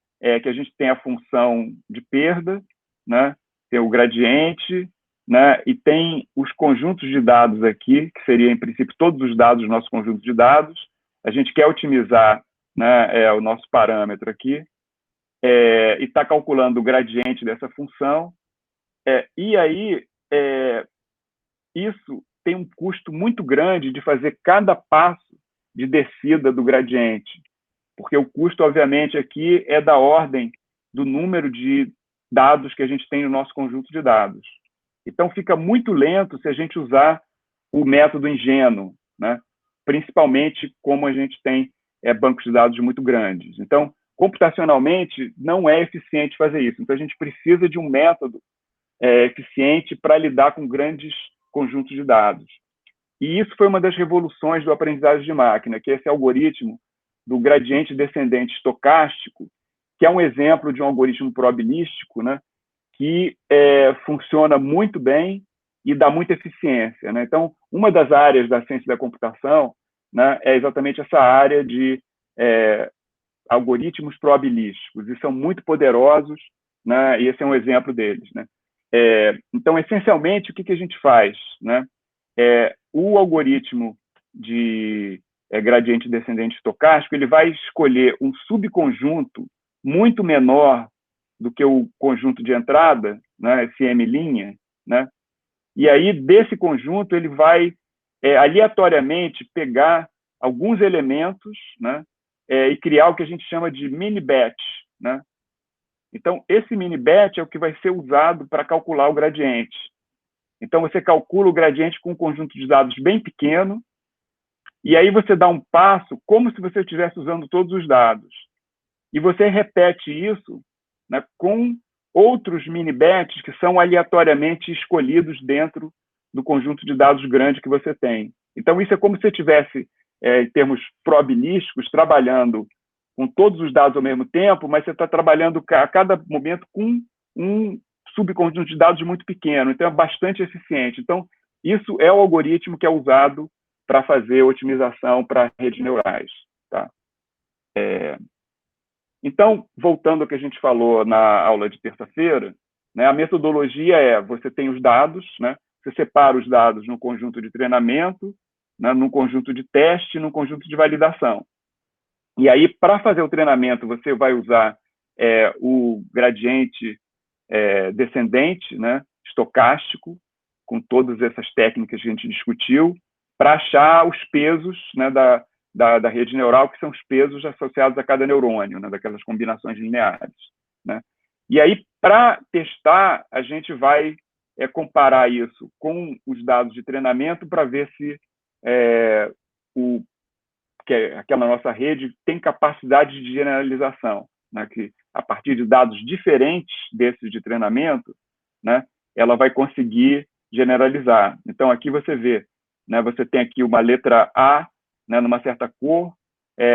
que a gente tem a função de perda, né, tem o gradiente, né, e tem os conjuntos de dados aqui, que seria, em princípio, todos os dados do nosso conjunto de dados. A gente quer otimizar, né, o nosso parâmetro aqui, e está calculando o gradiente dessa função. E aí, isso tem um custo muito grande de fazer cada passo de descida do gradiente, porque o custo, obviamente, aqui é da ordem do número de dados que a gente tem no nosso conjunto de dados. Então, fica muito lento se a gente usar o método ingênuo, né? Principalmente como a gente tem bancos de dados muito grandes. Então, computacionalmente, não é eficiente fazer isso. Então, a gente precisa de um método eficiente para lidar com grandes conjuntos de dados. E isso foi uma das revoluções do aprendizagem de máquina, que é esse algoritmo do gradiente descendente estocástico, que é um exemplo de um algoritmo probabilístico, né, que funciona muito bem e dá muita eficiência, né? Então, uma das áreas da ciência da computação, né, é exatamente essa área de algoritmos probabilísticos, e são muito poderosos, né, e esse é um exemplo deles, né? Então, essencialmente, o que a gente faz, né? O algoritmo de gradiente descendente estocástico ele vai escolher um subconjunto muito menor do que o conjunto de entrada, né, esse M', né? E aí, desse conjunto, ele vai aleatoriamente pegar alguns elementos, né, e criar o que a gente chama de mini-batch, né? Então, esse mini-batch é o que vai ser usado para calcular o gradiente. Então, você calcula o gradiente com um conjunto de dados bem pequeno, e aí você dá um passo como se você estivesse usando todos os dados. E você repete isso, né, com outros mini-batches que são aleatoriamente escolhidos dentro do conjunto de dados grande que você tem. Então, isso é como se você estivesse, em termos probabilísticos, trabalhando com todos os dados ao mesmo tempo, mas você está trabalhando a cada momento com um subconjunto de dados muito pequeno, então é bastante eficiente. Então, isso é o algoritmo que é usado para fazer otimização para redes neurais. Tá? Então, voltando ao que a gente falou na aula de terça-feira, né, a metodologia você tem os dados, né, você separa os dados no conjunto de treinamento, né, num conjunto de teste, num conjunto de validação. E aí, para fazer o treinamento, você vai usar o gradiente descendente, né, estocástico, com todas essas técnicas que a gente discutiu, para achar os pesos, né, da rede neural, que são os pesos associados a cada neurônio, né, daquelas combinações lineares, né? E aí, para testar, a gente vai comparar isso com os dados de treinamento para ver se aquela nossa rede tem capacidade de generalização, né? Que a partir de dados diferentes desses de treinamento, né, ela vai conseguir generalizar. Então, aqui você vê, né, você tem aqui uma letra A, né, numa certa cor,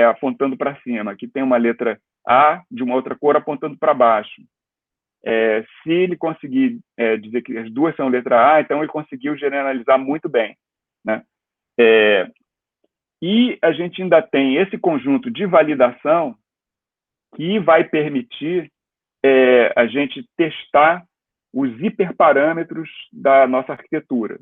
apontando para cima. Aqui tem uma letra A de uma outra cor apontando para baixo. Se ele conseguir dizer que as duas são letra A, então ele conseguiu generalizar muito bem, né? E a gente ainda tem esse conjunto de validação que vai permitir a gente testar os hiperparâmetros da nossa arquitetura,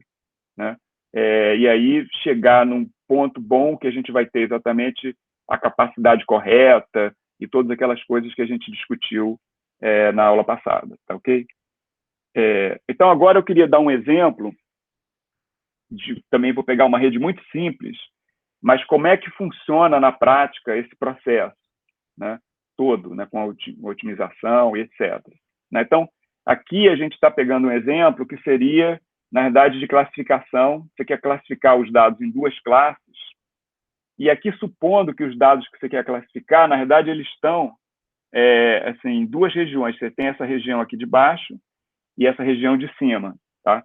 né? E aí chegar num ponto bom que a gente vai ter exatamente a capacidade correta e todas aquelas coisas que a gente discutiu na aula passada, tá ok? Então, agora eu queria dar um exemplo, também vou pegar uma rede muito simples, mas como é que funciona na prática esse processo, né, todo, né, com a otimização e etc. Né? Então, aqui a gente está pegando um exemplo que seria, na verdade, de classificação. Você quer classificar os dados em duas classes, e aqui, supondo que os dados que você quer classificar, na verdade, eles estão assim, em duas regiões. Você tem essa região aqui de baixo e essa região de cima. Tá?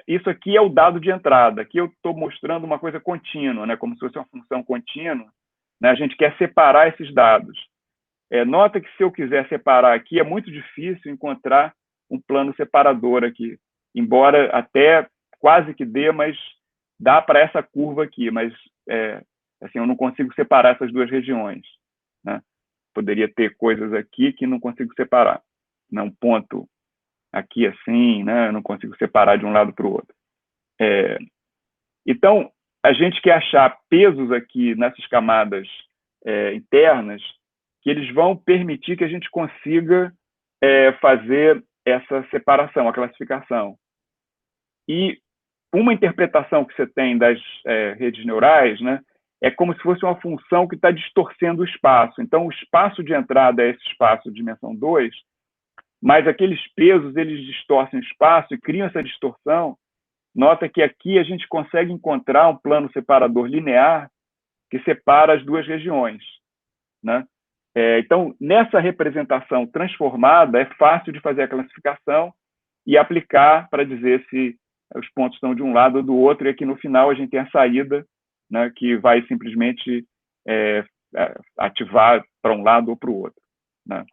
Isso aqui é o dado de entrada. Aqui eu estou mostrando uma coisa contínua, né, como se fosse uma função contínua. Né, a gente quer separar esses dados. Nota que se eu quiser separar aqui, é muito difícil encontrar um plano separador aqui. Embora até quase que dê, mas dá para essa curva aqui. Mas assim, eu não consigo separar essas duas regiões. Né? Poderia ter coisas aqui que não consigo separar. Né? Um ponto aqui assim, né? Eu não consigo separar de um lado para o outro. Então, a gente quer achar pesos aqui nessas camadas internas que eles vão permitir que a gente consiga fazer essa separação, a classificação. E uma interpretação que você tem das redes neurais, né, é como se fosse uma função que está distorcendo o espaço. Então, o espaço de entrada é esse espaço de dimensão 2, mas aqueles pesos, eles distorcem o espaço e criam essa distorção. Nota que aqui a gente consegue encontrar um plano separador linear que separa as duas regiões. Né? Então, nessa representação transformada, é fácil de fazer a classificação e aplicar para dizer se os pontos estão de um lado ou do outro, e aqui no final a gente tem a saída, né, que vai simplesmente ativar para um lado ou para o outro. Né?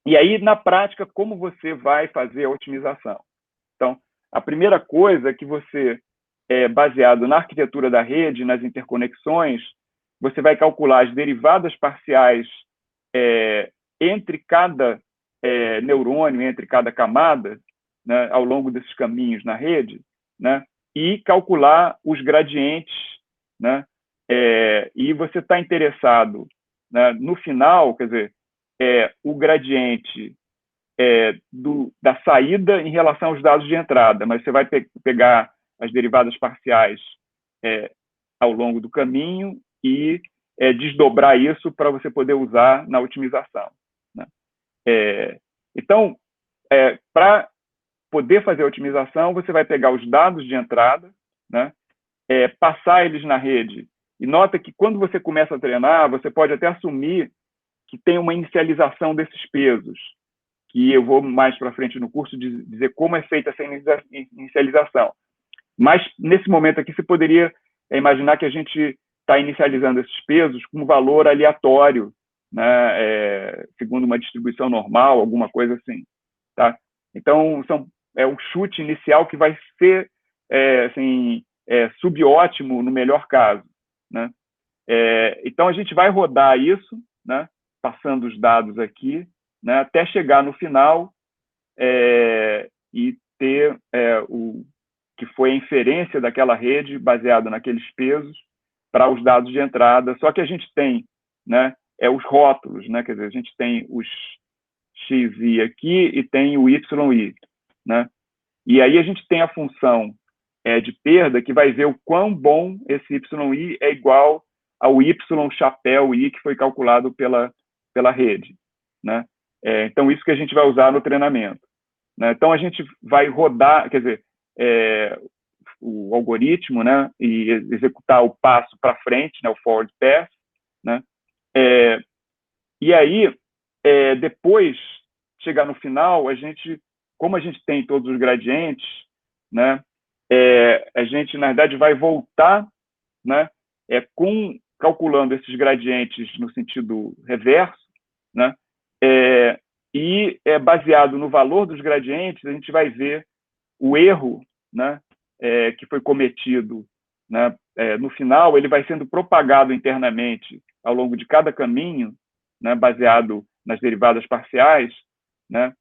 E aí, na prática, como você vai fazer a otimização? Então, a primeira coisa é que você, baseado na arquitetura da rede, nas interconexões, você vai calcular as derivadas parciais entre cada neurônio, entre cada camada, né, ao longo desses caminhos na rede, né, e calcular os gradientes, né, e você está interessado, né, no final, quer dizer, o gradiente da saída em relação aos dados de entrada, mas você vai pegar as derivadas parciais ao longo do caminho e desdobrar isso para você poder usar na otimização. Né? Então, para poder fazer a otimização, você vai pegar os dados de entrada, né? Passar eles na rede. E nota que quando você começa a treinar, você pode até assumir que tem uma inicialização desses pesos, que eu vou mais para frente no curso dizer como é feita essa inicialização. Mas, nesse momento aqui, você poderia imaginar que a gente está inicializando esses pesos com um valor aleatório, né, segundo uma distribuição normal, alguma coisa assim. Tá? Então, é um chute inicial que vai ser assim, subótimo no melhor caso. Né? Então, a gente vai rodar isso, né, passando os dados aqui, né, até chegar no final e ter o que foi a inferência daquela rede baseada naqueles pesos para os dados de entrada. Só que a gente tem, né, os rótulos, né? Quer dizer, a gente tem os XI aqui e tem o YI, né? E aí a gente tem a função de perda que vai ver o quão bom esse YI é igual ao Y chapéu I que foi calculado pela rede, né? Então, isso que a gente vai usar no treinamento, né? Então, a gente vai rodar, quer dizer, o algoritmo, né, e executar o passo para frente, né, o forward pass, né? E aí, depois, chegar no final, como a gente tem todos os gradientes, né, a gente, na verdade, vai voltar, né, calculando esses gradientes no sentido reverso, né, e baseado no valor dos gradientes, a gente vai ver o erro, né, que foi cometido, né, no final, ele vai sendo propagado internamente ao longo de cada caminho, né, baseado nas derivadas parciais, né,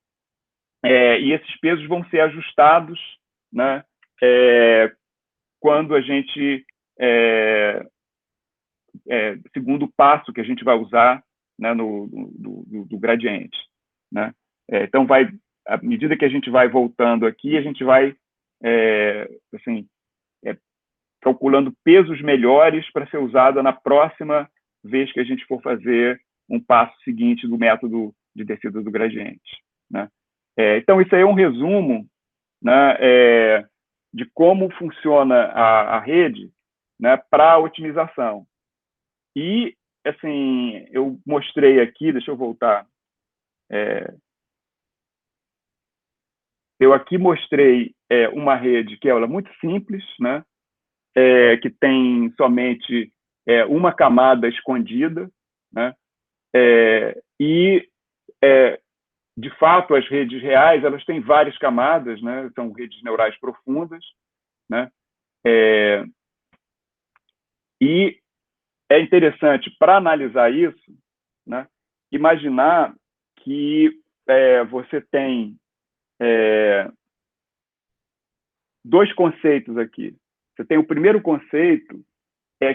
e esses pesos vão ser ajustados, né, quando a gente segundo passo que a gente vai usar, né, do gradiente, né? Então, à medida que a gente vai voltando aqui, a gente vai assim, calculando pesos melhores para ser usada na próxima vez que a gente for fazer um passo seguinte do método de descida do gradiente, né? Então, isso aí é um resumo, né, de como funciona a rede, né, para a otimização. E, assim, eu mostrei aqui, deixa eu voltar. Eu aqui mostrei uma rede que ela é muito simples, né, que tem somente uma camada escondida, né, e, de fato, as redes reais elas têm várias camadas, né, são redes neurais profundas, né, e é interessante, para analisar isso, né, imaginar que você tem dois conceitos aqui. Você tem o primeiro conceito,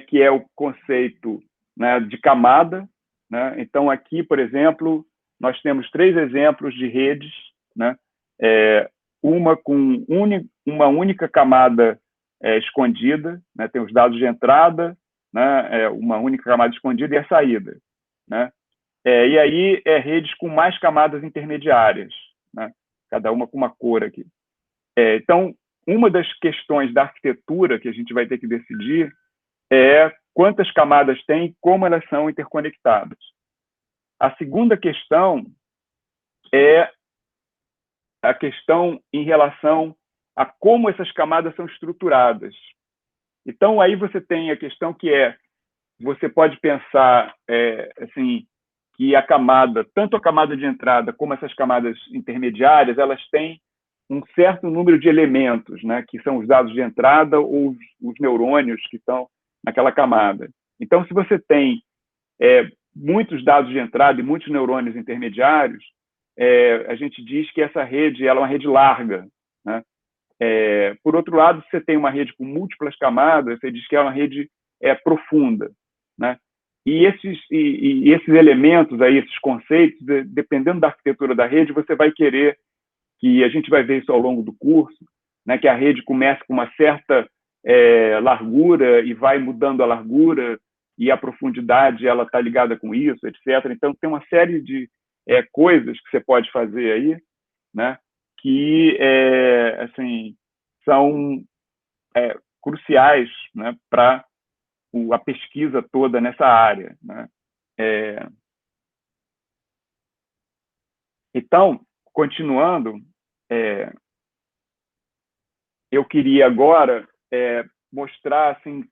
que é o conceito, né, de camada, né? Então, aqui, por exemplo, nós temos 3 exemplos de redes, né? Uma com uma única camada escondida, né? Tem os dados de entrada, né? Uma única camada escondida e a saída, né? E aí, redes com mais camadas intermediárias, né? Cada uma com uma cor aqui. Então, uma das questões da arquitetura que a gente vai ter que decidir é quantas camadas tem e como elas são interconectadas. A segunda questão é a questão em relação a como essas camadas são estruturadas. Então, aí você tem a questão que você pode pensar assim, que a camada, tanto a camada de entrada como essas camadas intermediárias, elas têm um certo número de elementos, né, que são os dados de entrada ou os neurônios que estão naquela camada. Então, se você tem muitos dados de entrada e muitos neurônios intermediários, a gente diz que essa rede ela é uma rede larga, né? Por outro lado, se você tem uma rede com múltiplas camadas, você diz que é uma rede profunda, né? E esses elementos aí, esses conceitos, dependendo da arquitetura da rede, você vai querer que a gente vai ver isso ao longo do curso, né, que a rede começa com uma certa largura e vai mudando a largura e a profundidade ela está ligada com isso, etc. Então, tem uma série de coisas que você pode fazer aí, né, que assim, são cruciais, né, para a pesquisa toda nessa área, né? Então, continuando, eu queria agora mostrar assim,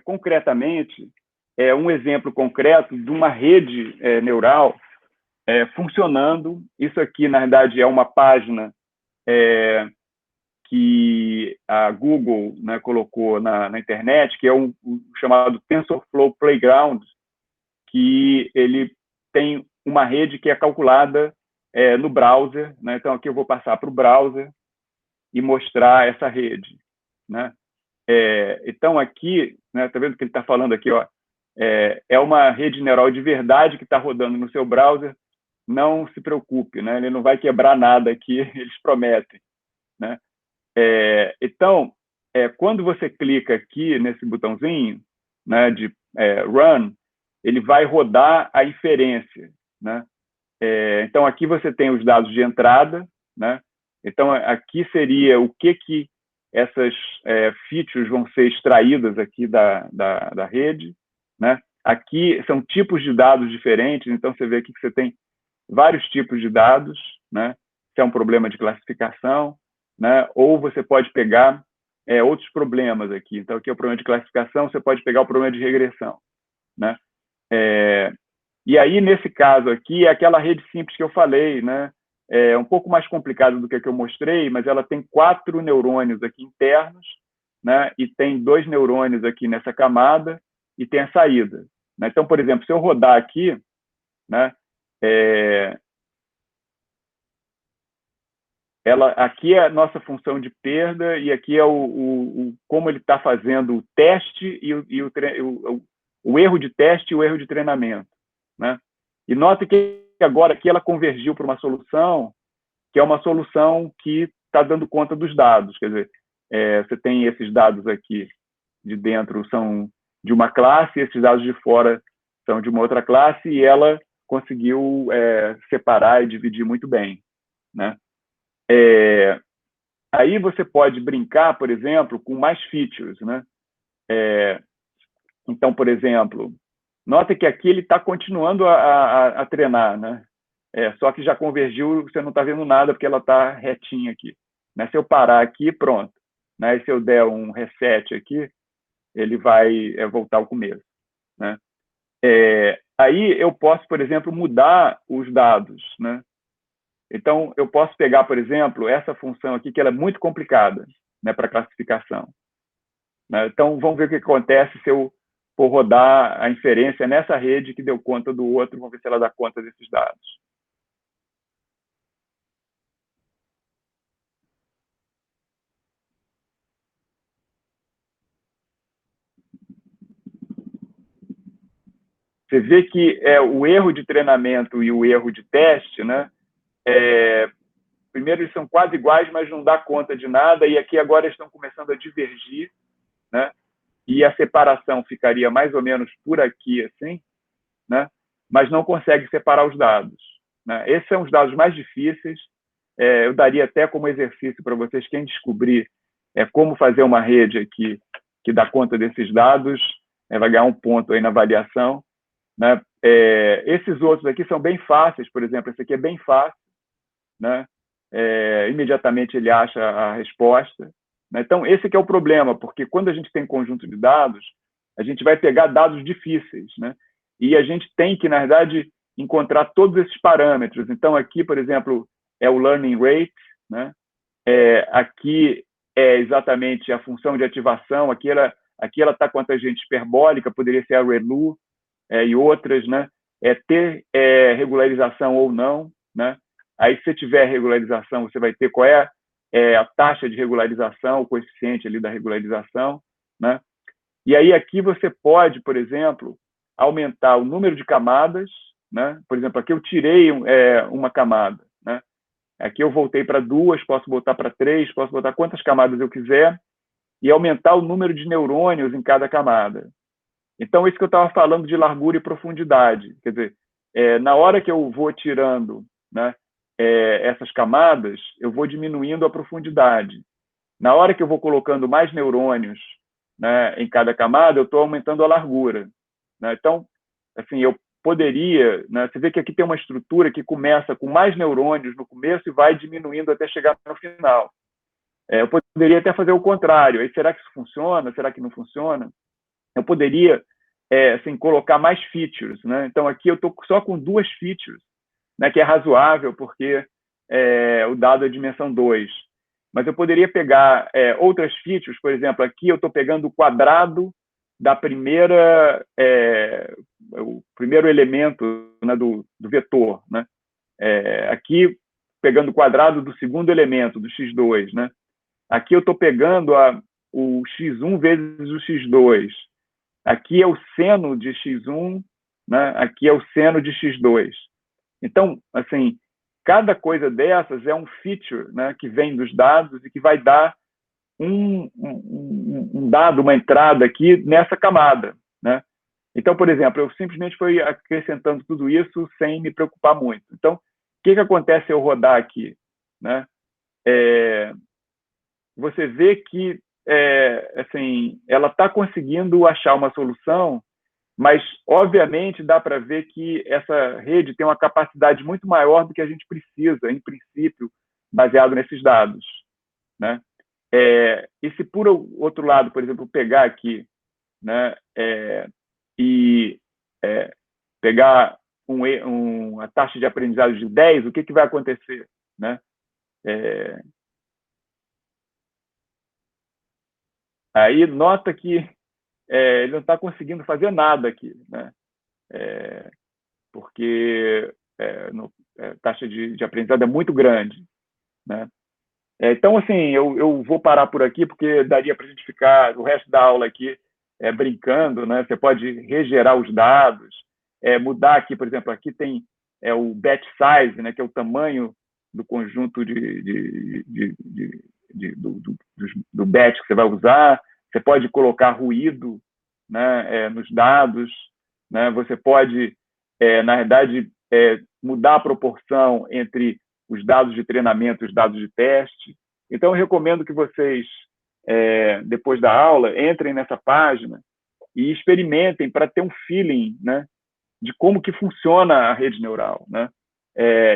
concretamente um exemplo concreto de uma rede neural funcionando. Isso aqui, na verdade, é uma página que a Google, né, colocou na internet, que é o chamado TensorFlow Playground, que ele tem uma rede que é calculada no browser, né? Então, aqui eu vou passar para o browser, e mostrar essa rede, né? Então, aqui, né, tá vendo que ele está falando aqui, ó, é uma rede neural de verdade que está rodando no seu browser, não se preocupe, né? Ele não vai quebrar nada aqui, eles prometem, né? Então, quando você clica aqui nesse botãozinho, né, de Run, ele vai rodar a inferência, né? Então, aqui você tem os dados de entrada, né? Então, aqui seria o que essas features vão ser extraídas aqui da rede, né? Aqui são tipos de dados diferentes, então você vê aqui que você tem vários tipos de dados, né? Se é um problema de classificação, né? Ou você pode pegar outros problemas aqui. Então, aqui é o problema de classificação, você pode pegar o problema de regressão, né? E aí, nesse caso aqui, é aquela rede simples que eu falei, né? É um pouco mais complicado do que a que eu mostrei, mas ela tem 4 neurônios aqui internos, né? E tem 2 neurônios aqui nessa camada e tem a saída, né? Então, por exemplo, se eu rodar aqui, né? Aqui é a nossa função de perda e aqui é como ele está fazendo o teste e o erro de teste e o erro de treinamento, né? E note que agora aqui ela convergiu para uma solução que é uma solução que está dando conta dos dados. Quer dizer, você tem esses dados aqui de dentro são de uma classe, e esses dados de fora são de uma outra classe, e ela conseguiu separar e dividir muito bem, né? Aí você pode brincar, por exemplo, com mais features, né? Então, por exemplo, nota que aqui ele está continuando a treinar, né? Só que já convergiu, você não está vendo nada porque ela está retinha aqui, né? Se eu parar aqui, pronto, né? E se eu der um reset aqui, ele vai voltar ao começo, né? Aí eu posso, por exemplo, mudar os dados, né? Então, eu posso pegar, por exemplo, essa função aqui, que ela é muito complicada, né, para classificação, né? Então, vamos ver o que acontece se eu for rodar a inferência nessa rede que deu conta do outro, vamos ver se ela dá conta desses dados. Você vê que o erro de treinamento e o erro de teste, né? Primeiro, eles são quase iguais, mas não dá conta de nada, e aqui agora eles estão começando a divergir, né? E a separação ficaria mais ou menos por aqui, assim, né? Mas não consegue separar os dados, né? Esses são os dados mais difíceis. Eu daria até como exercício para vocês, quem descobrir como fazer uma rede aqui que dá conta desses dados, vai ganhar um ponto aí na avaliação, né? Esses outros aqui são bem fáceis, por exemplo, esse aqui é bem fácil, né? Imediatamente ele acha a resposta, né? Então, esse aqui é o problema, porque quando a gente tem conjunto de dados, a gente vai pegar dados difíceis, né? E a gente tem que, na verdade, encontrar todos esses parâmetros. Então, aqui, por exemplo, é o learning rate, né? Aqui é exatamente a função de ativação, aqui ela está com a tangente hiperbólica, poderia ser a ReLU, e outras, né? Ter regularização ou não, né? Aí, se você tiver regularização, você vai ter qual é a taxa de regularização, o coeficiente ali da regularização, né? E aí, aqui você pode, por exemplo, aumentar o número de camadas, né? Por exemplo, aqui eu tirei uma camada, né? Aqui eu voltei para 2, posso botar para 3, posso botar quantas camadas eu quiser e aumentar o número de neurônios em cada camada. Então, isso que eu estava falando de largura e profundidade. Quer dizer, na hora que eu vou tirando, né, essas camadas, eu vou diminuindo a profundidade. Na hora que eu vou colocando mais neurônios, né, em cada camada, eu estou aumentando a largura, né? Então, assim, eu poderia, né, você vê que aqui tem uma estrutura que começa com mais neurônios no começo e vai diminuindo até chegar no final. Eu poderia até fazer o contrário. Aí, será que isso funciona? Será que não funciona? Eu poderia assim, colocar mais features, né? Então, aqui eu estou só com 2 features, né, que é razoável, porque o dado é dimensão 2. Mas eu poderia pegar outras features, por exemplo, aqui eu estou pegando o quadrado da o primeiro elemento, né, do vetor, né? Aqui, pegando o quadrado do segundo elemento, do x2, né? Aqui eu estou pegando o x1 vezes o x2. Aqui é o seno de x1, né? Aqui é o seno de x2. Então, assim, cada coisa dessas é um feature, né, que vem dos dados e que vai dar um dado, uma entrada aqui nessa camada, né? Então, por exemplo, eu simplesmente fui acrescentando tudo isso sem me preocupar muito. Então, o que acontece se eu rodar aqui, né? Você vê que assim, ela está conseguindo achar uma solução, mas, obviamente, dá para ver que essa rede tem uma capacidade muito maior do que a gente precisa, em princípio, baseado nesses dados, né? E se, por outro lado, por exemplo, pegar aqui, né, e pegar uma taxa de aprendizado de 10, o que vai acontecer, né? Aí nota que ele não está conseguindo fazer nada aqui, né? Porque a taxa de aprendizado é muito grande, né? Então, assim, eu vou parar por aqui, porque daria para a gente ficar o resto da aula aqui brincando, né? Você pode regerar os dados, mudar aqui, por exemplo, aqui tem o batch size, né? Que é o tamanho do conjunto do batch que você vai usar. Você pode colocar ruído, né? Nos dados, né? Você pode, na verdade, mudar a proporção entre os dados de treinamento e os dados de teste. Então, eu recomendo que vocês, depois da aula, entrem nessa página e experimentem para ter um feeling, né, de como que funciona a rede neural, né?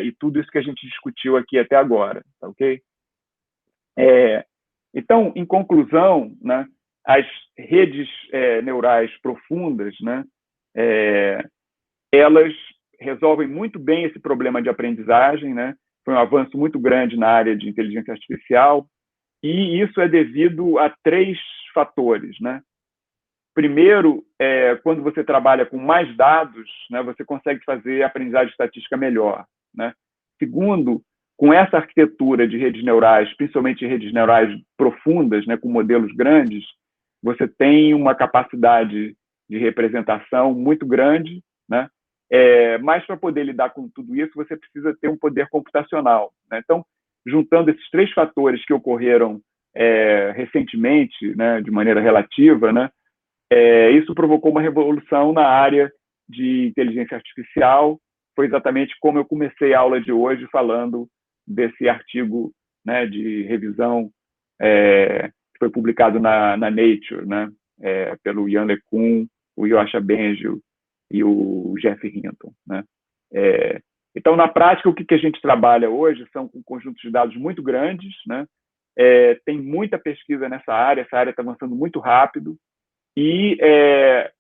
E tudo isso que a gente discutiu aqui até agora, tá ok? Então, em conclusão, né, as redes neurais profundas, né, elas resolvem muito bem esse problema de aprendizagem, né? Foi um avanço muito grande na área de inteligência artificial, e isso é devido a 3 fatores, né? Primeiro, quando você trabalha com mais dados, né, você consegue fazer aprendizagem estatística melhor, né? Segundo, com essa arquitetura de redes neurais, principalmente redes neurais profundas, né, com modelos grandes, você tem uma capacidade de representação muito grande, né? Mas para poder lidar com tudo isso, você precisa ter um poder computacional, né? Então, juntando esses 3 fatores que ocorreram recentemente, né, de maneira relativa, né, isso provocou uma revolução na área de inteligência artificial. Foi exatamente como eu comecei a aula de hoje falando desse artigo, né, de revisão que foi publicado na Nature, né, pelo Yann LeCun, o Yosha Bengio e o Jeff Hinton, né? Então, na prática, o que a gente trabalha hoje são com conjuntos de dados muito grandes, né? Tem muita pesquisa nessa área, essa área está avançando muito rápido, e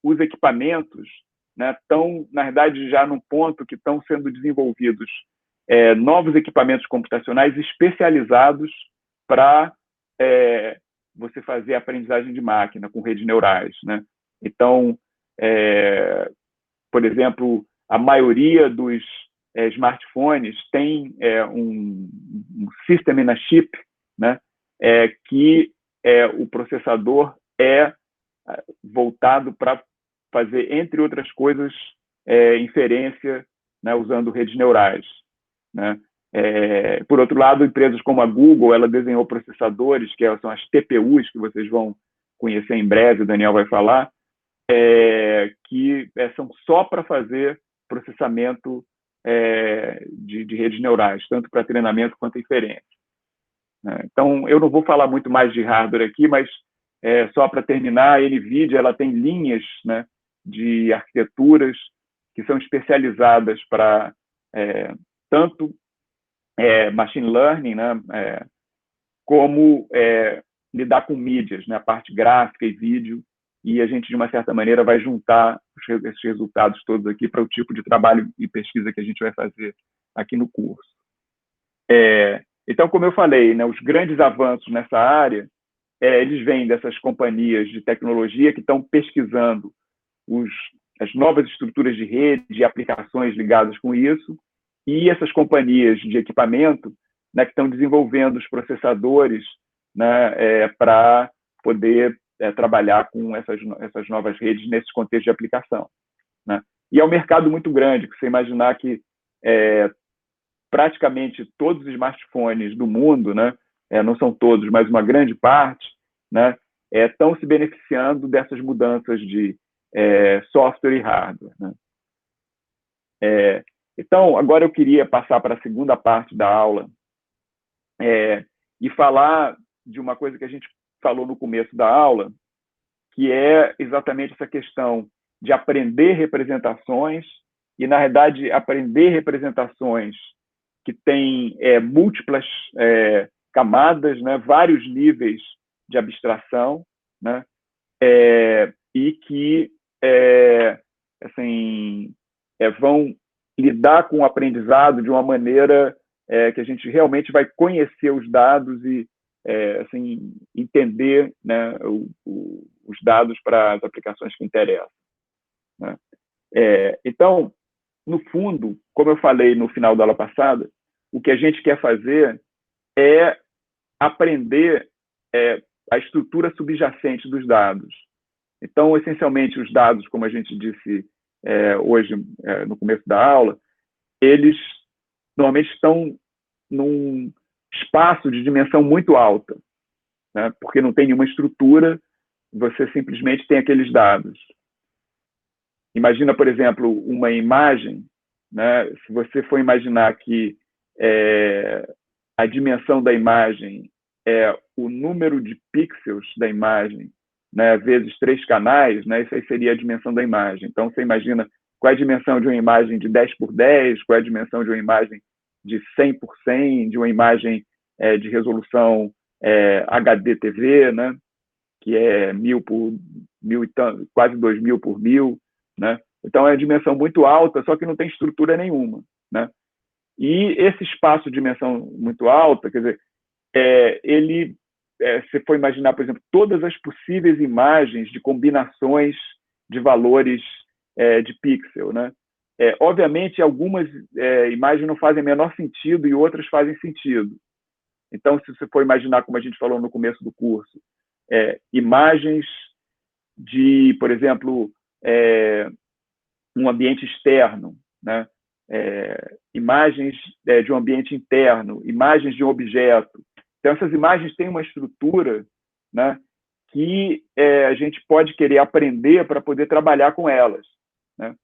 os equipamentos, né, estão, na verdade, já no ponto que estão sendo desenvolvidos novos equipamentos computacionais especializados para você fazer aprendizagem de máquina com redes neurais, né? Então, por exemplo, a maioria dos smartphones tem um system in a chip, né, que o processador voltado para fazer, entre outras coisas, inferência, né, usando redes neurais, né? Por outro lado, empresas como a Google, ela desenhou processadores, que são as TPUs, que vocês vão conhecer em breve, o Daniel vai falar, que são só para fazer processamento de redes neurais, tanto para treinamento quanto inferência, né? Então, eu não vou falar muito mais de hardware aqui, mas só para terminar, a NVIDIA ela tem linhas, né, de arquiteturas que são especializadas para tanto machine learning, né, como lidar com mídias, né, a parte gráfica e vídeo, e a gente, de uma certa maneira, vai juntar esses resultados todos aqui para o tipo de trabalho e pesquisa que a gente vai fazer aqui no curso. Então, como eu falei, né, os grandes avanços nessa área, eles vêm dessas companhias de tecnologia que estão pesquisando as novas estruturas de rede e aplicações ligadas com isso, e essas companhias de equipamento, né, que estão desenvolvendo os processadores né, para poder trabalhar com essas novas redes nesse contexto de aplicação, né? E é um mercado muito grande, que você imaginar que praticamente todos os smartphones do mundo, né, não são todos, mas uma grande parte, né, estão se beneficiando dessas mudanças de software e hardware, né? Então, agora eu queria passar para a segunda parte da aula e falar de uma coisa que a gente falou no começo da aula, que é exatamente essa questão de aprender representações e, na verdade, aprender representações que têm múltiplas camadas, né, vários níveis de abstração, né, e que assim, vão lidar com o aprendizado de uma maneira que a gente realmente vai conhecer os dados e assim, entender, né, os dados para as aplicações que interessam, né? Então, no fundo, como eu falei no final da aula passada, o que a gente quer fazer é aprender a estrutura subjacente dos dados. Então, essencialmente, os dados, como a gente disse hoje no começo da aula, eles normalmente estão num espaço de dimensão muito alta, né? Porque não tem nenhuma estrutura, você simplesmente tem aqueles dados. Imagina, por exemplo, uma imagem, né? Se você for imaginar que a dimensão da imagem é o número de pixels da imagem, né, vezes 3 canais, né, isso aí seria a dimensão da imagem. Então, você imagina qual é a dimensão de uma imagem de 10 por 10, qual é a dimensão de uma imagem de 100 por 100, de uma imagem de resolução HD TV, né, que é 1000 por 1000 e tanto, quase 2000 por 1000, né? Então, é uma dimensão muito alta, só que não tem estrutura nenhuma, né? E esse espaço de dimensão muito alta, quer dizer, ele, se for imaginar, por exemplo, todas as possíveis imagens de combinações de valores de pixel, né? Obviamente, algumas imagens não fazem o menor sentido e outras fazem sentido. Então, se você for imaginar, como a gente falou no começo do curso, imagens de, por exemplo, um ambiente externo, né? Imagens de um ambiente interno, imagens de um objeto. Então, essas imagens têm uma estrutura, né, que a gente pode querer aprender para poder trabalhar com elas, né?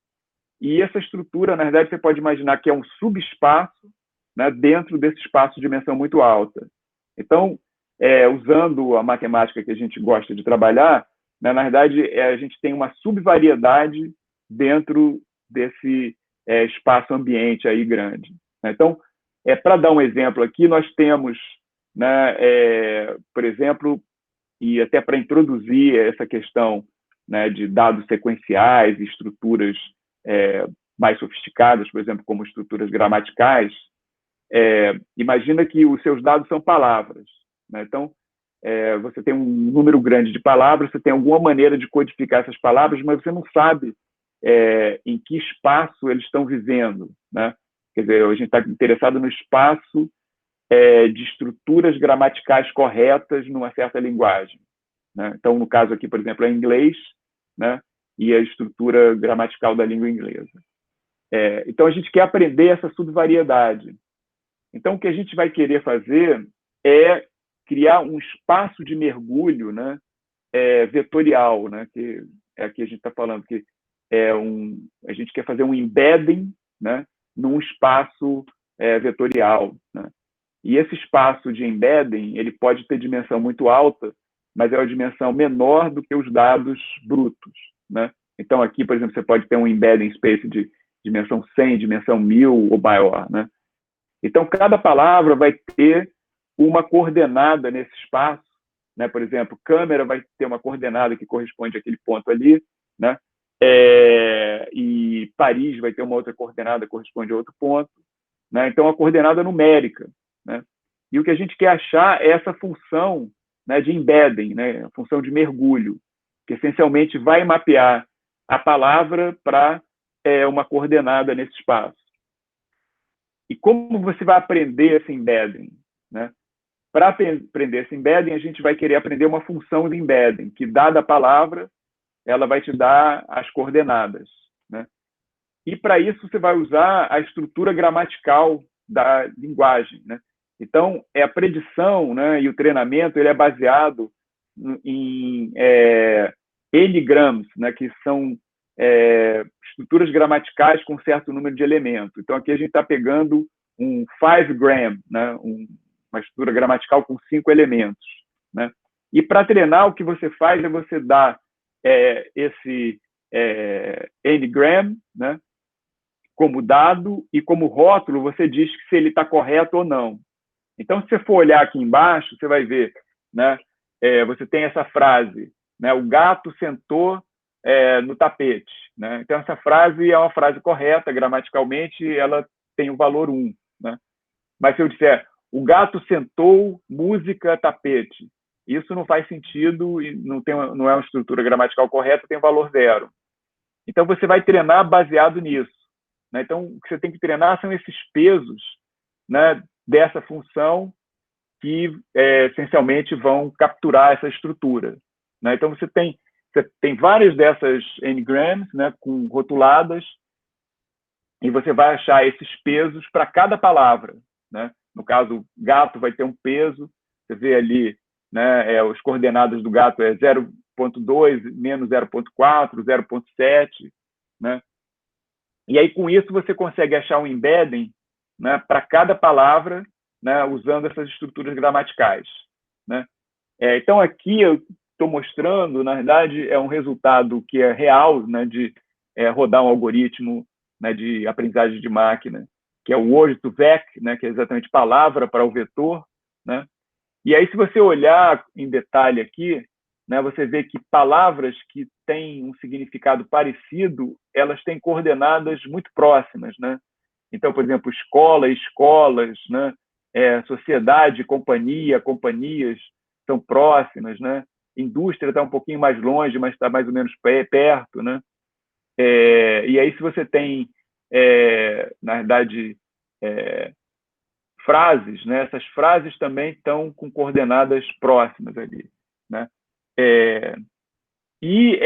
E essa estrutura, na verdade, você pode imaginar que é um subespaço, né, dentro desse espaço de dimensão muito alta. Então, usando a matemática que a gente gosta de trabalhar, né, na verdade, a gente tem uma subvariedade dentro desse espaço ambiente aí grande. Então, para dar um exemplo aqui, nós temos, né, por exemplo, e até para introduzir essa questão, né, de dados sequenciais e estruturas mais sofisticadas, por exemplo, como estruturas gramaticais, imagina que os seus dados são palavras, né? Então, você tem um número grande de palavras, você tem alguma maneira de codificar essas palavras, mas você não sabe em que espaço eles estão vivendo, né? Quer dizer, a gente está interessado no espaço de estruturas gramaticais corretas numa certa linguagem, né? Então, no caso aqui, por exemplo, é inglês, né? E a estrutura gramatical da língua inglesa. Então, a gente quer aprender essa subvariedade. Então, o que a gente vai querer fazer é criar um espaço de mergulho, né, vetorial, né, que aqui a gente está falando que a gente quer fazer um embedding, né, num espaço vetorial, né? E esse espaço de embedding, ele pode ter dimensão muito alta, mas é uma dimensão menor do que os dados brutos, né? Então, aqui, por exemplo, você pode ter um embedding space de dimensão 100, dimensão 1000 ou maior, né? Então, cada palavra vai ter uma coordenada nesse espaço, né? Por exemplo, câmera vai ter uma coordenada que corresponde àquele ponto ali, né? E Paris vai ter uma outra coordenada que corresponde a outro ponto, né? Então, a coordenada numérica, né? E o que a gente quer achar é essa função, né, de embedding, né? A função de mergulho, que essencialmente vai mapear a palavra para uma coordenada nesse espaço. E como você vai aprender esse embedding, né? para aprender esse embedding, a gente vai querer aprender uma função de embedding, que, dada a palavra, ela vai te dar as coordenadas, né? E, para isso, você vai usar a estrutura gramatical da linguagem, né? Então, a predição, né, e o treinamento ele é baseado em n-grams, né, que são estruturas gramaticais com certo número de elementos. Então, aqui a gente está pegando um 5-gram, né, uma estrutura gramatical com 5 elementos, né? E, para treinar, o que você faz é você dar esse n-gram, né, como dado, e como rótulo você diz que se ele está correto ou não. Então, se você for olhar aqui embaixo, você vai ver, né, você tem essa frase, né, o gato sentou no tapete, né? Então, essa frase é uma frase correta, gramaticalmente, ela tem o valor 1. Né? Mas se eu disser, o gato sentou, música, tapete, isso não faz sentido, e não é uma estrutura gramatical correta, tem o valor 0. Então, você vai treinar baseado nisso. Né? Então, o que você tem que treinar são esses pesos, né, dessa função que, essencialmente, vão capturar essa estrutura. Né? Então, você tem várias dessas n-grams, né, rotuladas, e você vai achar esses pesos para cada palavra. Né? No caso, gato vai ter um peso, você vê ali, né, as coordenadas do gato é 0,2, menos 0,4, 0,7, né? E aí, com isso, você consegue achar um embedding, né, para cada palavra, né, usando essas estruturas gramaticais. Né? Então, aqui eu estou mostrando, na verdade, é um resultado que é real, né, de rodar um algoritmo, né, de aprendizagem de máquina, que é o Word2Vec, né, que é exatamente palavra para o vetor. Né? E aí, se você olhar em detalhe aqui, né, você vê que palavras que têm um significado parecido, elas têm coordenadas muito próximas. Né? Então, por exemplo, escola, escolas, né? Sociedade, companhia, companhias são próximas. Né? Indústria está um pouquinho mais longe, mas está mais ou menos perto. Né? E aí, se você tem, na verdade, frases, né? Essas frases também estão com coordenadas próximas ali. Né? E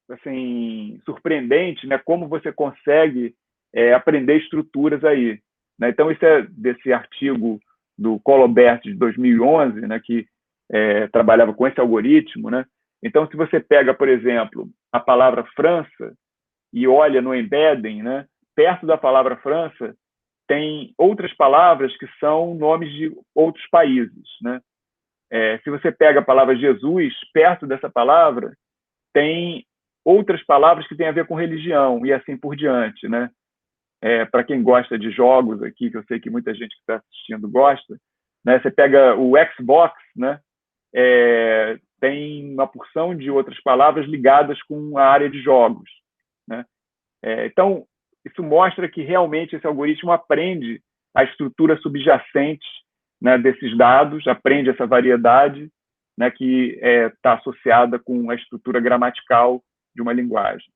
assim, surpreendente, né, como você consegue aprender estruturas aí. Né? Então, isso é desse artigo do Colobert de 2011, né, que trabalhava com esse algoritmo. Né? Então, se você pega, por exemplo, a palavra França e olha no embedding, né, perto da palavra França tem outras palavras que são nomes de outros países. Né? Se você pega a palavra Jesus, perto dessa palavra tem outras palavras que têm a ver com religião e assim por diante. Né? Para quem gosta de jogos aqui, que eu sei que muita gente que está assistindo gosta, né? Você pega o Xbox, né? Tem uma porção de outras palavras ligadas com a área de jogos. Né? Então, isso mostra que realmente esse algoritmo aprende a estrutura subjacente, né, desses dados, aprende essa variedade, né, que está associada com a estrutura gramatical de uma linguagem.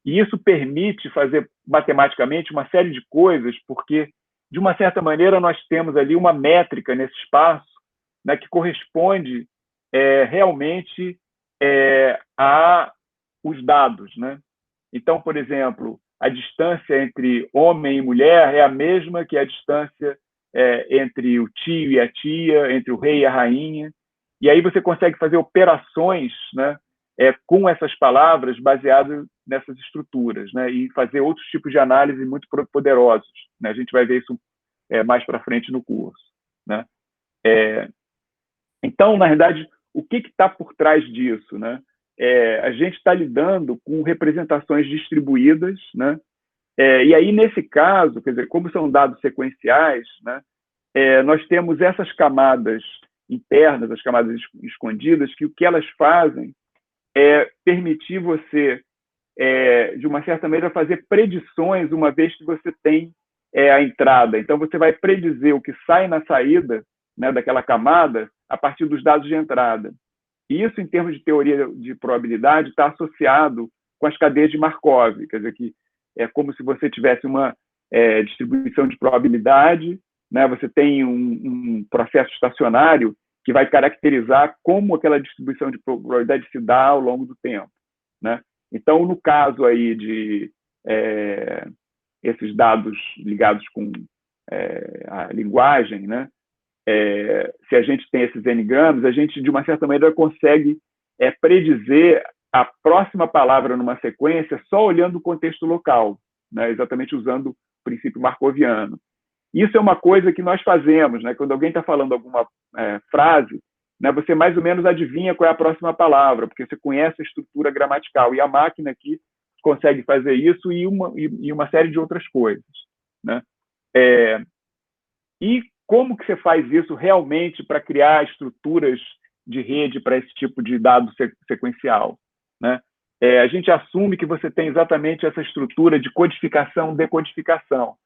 E isso permite fazer matematicamente uma série de coisas, porque, de uma certa maneira, nós temos ali uma métrica nesse espaço, né, que corresponde realmente a os dados. Né? Então, por exemplo, a distância entre homem e mulher é a mesma que a distância entre o tio e a tia, entre o rei e a rainha. E aí você consegue fazer operações, né, com essas palavras baseadas nessas estruturas, né, e fazer outros tipos de análise muito poderosos. Né? A gente vai ver isso mais para frente no curso. Né? Então, na verdade, o que está por trás disso? Né? A gente está lidando com representações distribuídas, né? E aí, nesse caso, quer dizer, como são dados sequenciais, né, nós temos essas camadas internas, as camadas escondidas, que o que elas fazem é permitir você, de uma certa maneira, fazer predições uma vez que você tem a entrada. Então, você vai predizer o que sai na saída, né, daquela camada a partir dos dados de entrada. E isso, em termos de teoria de probabilidade, está associado com as cadeias de Markov, quer dizer, que é como se você tivesse uma distribuição de probabilidade, né, você tem um processo estacionário que vai caracterizar como aquela distribuição de probabilidade se dá ao longo do tempo, né? Então, no caso aí de esses dados ligados com a linguagem, né? Se a gente tem esses n-gramas, a gente, de uma certa maneira, consegue predizer a próxima palavra numa sequência só olhando o contexto local, né? Exatamente usando o princípio markoviano. Isso é uma coisa que nós fazemos, né? Quando alguém está falando alguma frase, né, você mais ou menos adivinha qual é a próxima palavra, porque você conhece a estrutura gramatical, e a máquina aqui consegue fazer isso e uma série de outras coisas, né? E como que você faz isso realmente para criar estruturas de rede para esse tipo de dado sequencial, né? A gente assume que você tem exatamente essa estrutura de codificação, decodificação,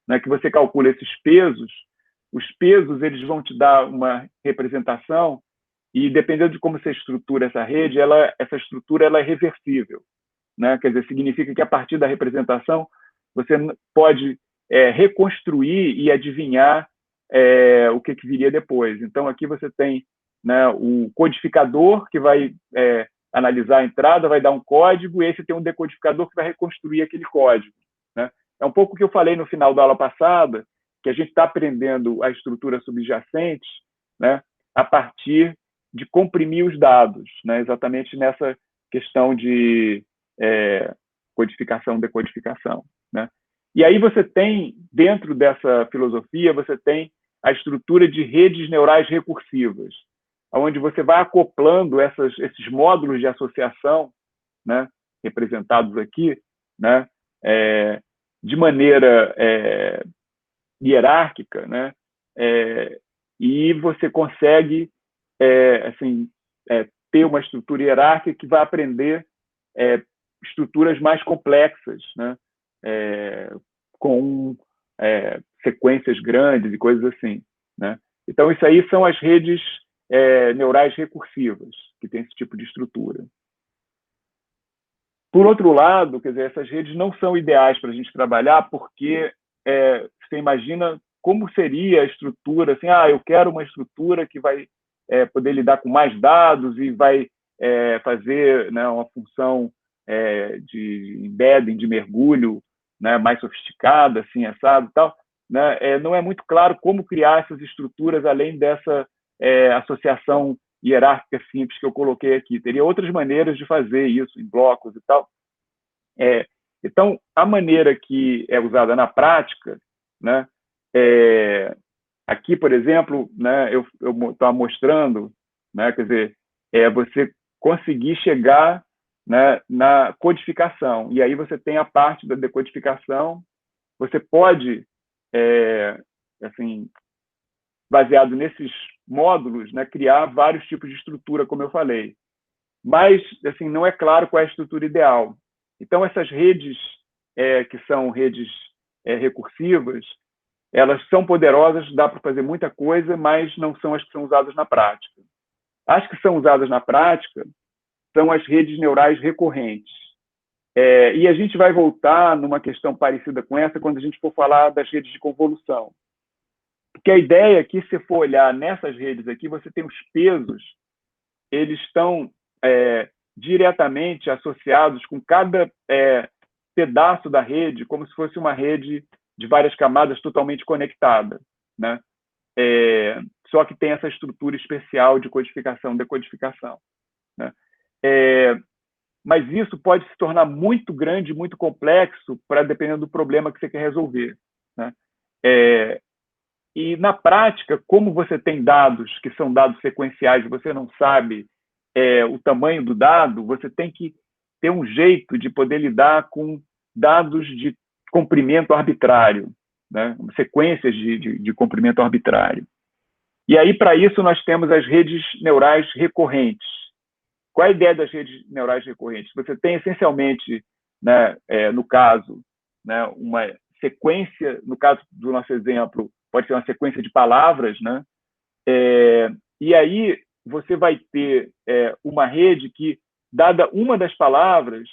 né? Que você calcula esses pesos, os pesos eles vão te dar uma representação e, dependendo de como você estrutura essa rede, essa estrutura ela é reversível, né? Quer dizer, significa que a partir da representação você pode reconstruir e adivinhar o que viria depois. Então, aqui você tem, né, o codificador que vai analisar a entrada, vai dar um código, e esse tem um decodificador que vai reconstruir aquele código, né? É um pouco o que eu falei no final da aula passada, que a gente está aprendendo a estrutura subjacente, né, a partir de comprimir os dados, né, exatamente nessa questão de codificação, decodificação, né? E aí você tem, dentro dessa filosofia, você tem a estrutura de redes neurais recursivas, onde você vai acoplando esses módulos de associação, né, representados aqui, né, de maneira hierárquica, né, e você consegue assim, ter uma estrutura hierárquica que vai aprender estruturas mais complexas, né, com sequências grandes e coisas assim, né? Então, isso aí são as redes neurais recursivas, que tem esse tipo de estrutura. Por outro lado, quer dizer, essas redes não são ideais para a gente trabalhar, porque você imagina como seria a estrutura, assim, eu quero uma estrutura que vai poder lidar com mais dados e vai fazer, né, uma função de embedding, de mergulho, né, mais sofisticada, assim, assado e tal, né? Não é muito claro como criar essas estruturas além dessa associação hierárquica simples que eu coloquei aqui. Teria outras maneiras de fazer isso, em blocos e tal. Então, a maneira que é usada na prática, né, aqui, por exemplo, né, eu estava mostrando, né, quer dizer, você conseguir chegar, né, na codificação. E aí você tem a parte da decodificação. Você pode, assim, baseado nesses módulos, né, criar vários tipos de estrutura, como eu falei. Mas, assim, não é claro qual é a estrutura ideal. Então, essas redes, que são redes recursivas, elas são poderosas, dá para fazer muita coisa, mas não são as que são usadas na prática. As que são usadas na prática são as redes neurais recorrentes. E a gente vai voltar numa questão parecida com essa quando a gente for falar das redes de convolução. Porque a ideia é que, se for olhar nessas redes aqui, você tem os pesos, eles estão diretamente associados com cada pedaço da rede, como se fosse uma rede de várias camadas totalmente conectada, né? Só que tem essa estrutura especial de codificação, decodificação, né? Mas isso pode se tornar muito grande, muito complexo, dependendo do problema que você quer resolver, né? E, na prática, como você tem dados que são dados sequenciais e você não sabe o tamanho do dado, você tem que ter um jeito de poder lidar com dados de comprimento arbitrário, né? Sequências de comprimento arbitrário. E aí, para isso, nós temos as redes neurais recorrentes. Qual é a ideia das redes neurais recorrentes? Você tem, essencialmente, né, no caso, né, uma sequência, no caso do nosso exemplo, pode ser uma sequência de palavras, né? E aí você vai ter uma rede que, dada uma das palavras,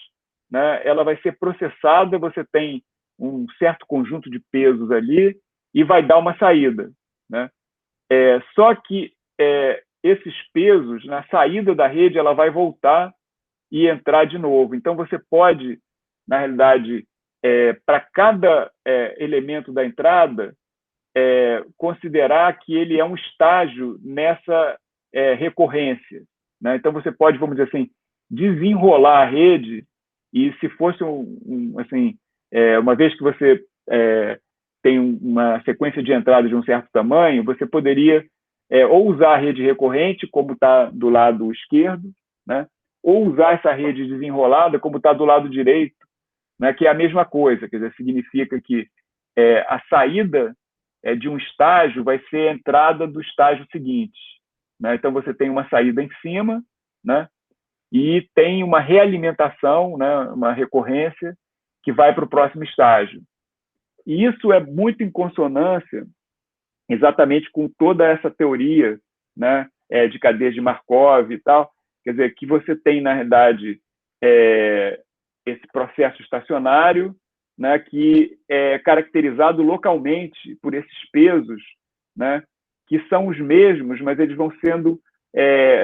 né, ela vai ser processada, você tem um certo conjunto de pesos ali, e vai dar uma saída, né? Só que esses pesos, na saída da rede, ela vai voltar e entrar de novo. Então, você pode, na realidade, para cada elemento da entrada, considerar que ele é um estágio nessa recorrência, né? Então, você pode, vamos dizer assim, desenrolar a rede e se fosse assim, uma vez que você tem uma sequência de entrada de um certo tamanho, você poderia ou usar a rede recorrente, como está do lado esquerdo, né? Ou usar essa rede desenrolada, como está do lado direito, né? Que é a mesma coisa, quer dizer, significa que a saída de um estágio vai ser a entrada do estágio seguinte, né? Então, você tem uma saída em cima, né? E tem uma realimentação, né? Uma recorrência que vai para o próximo estágio. E isso é muito em consonância exatamente com toda essa teoria, né, de cadeias de Markov e tal. Quer dizer, que você tem, na verdade, esse processo estacionário, né, que é caracterizado localmente por esses pesos, né, que são os mesmos, mas eles vão sendo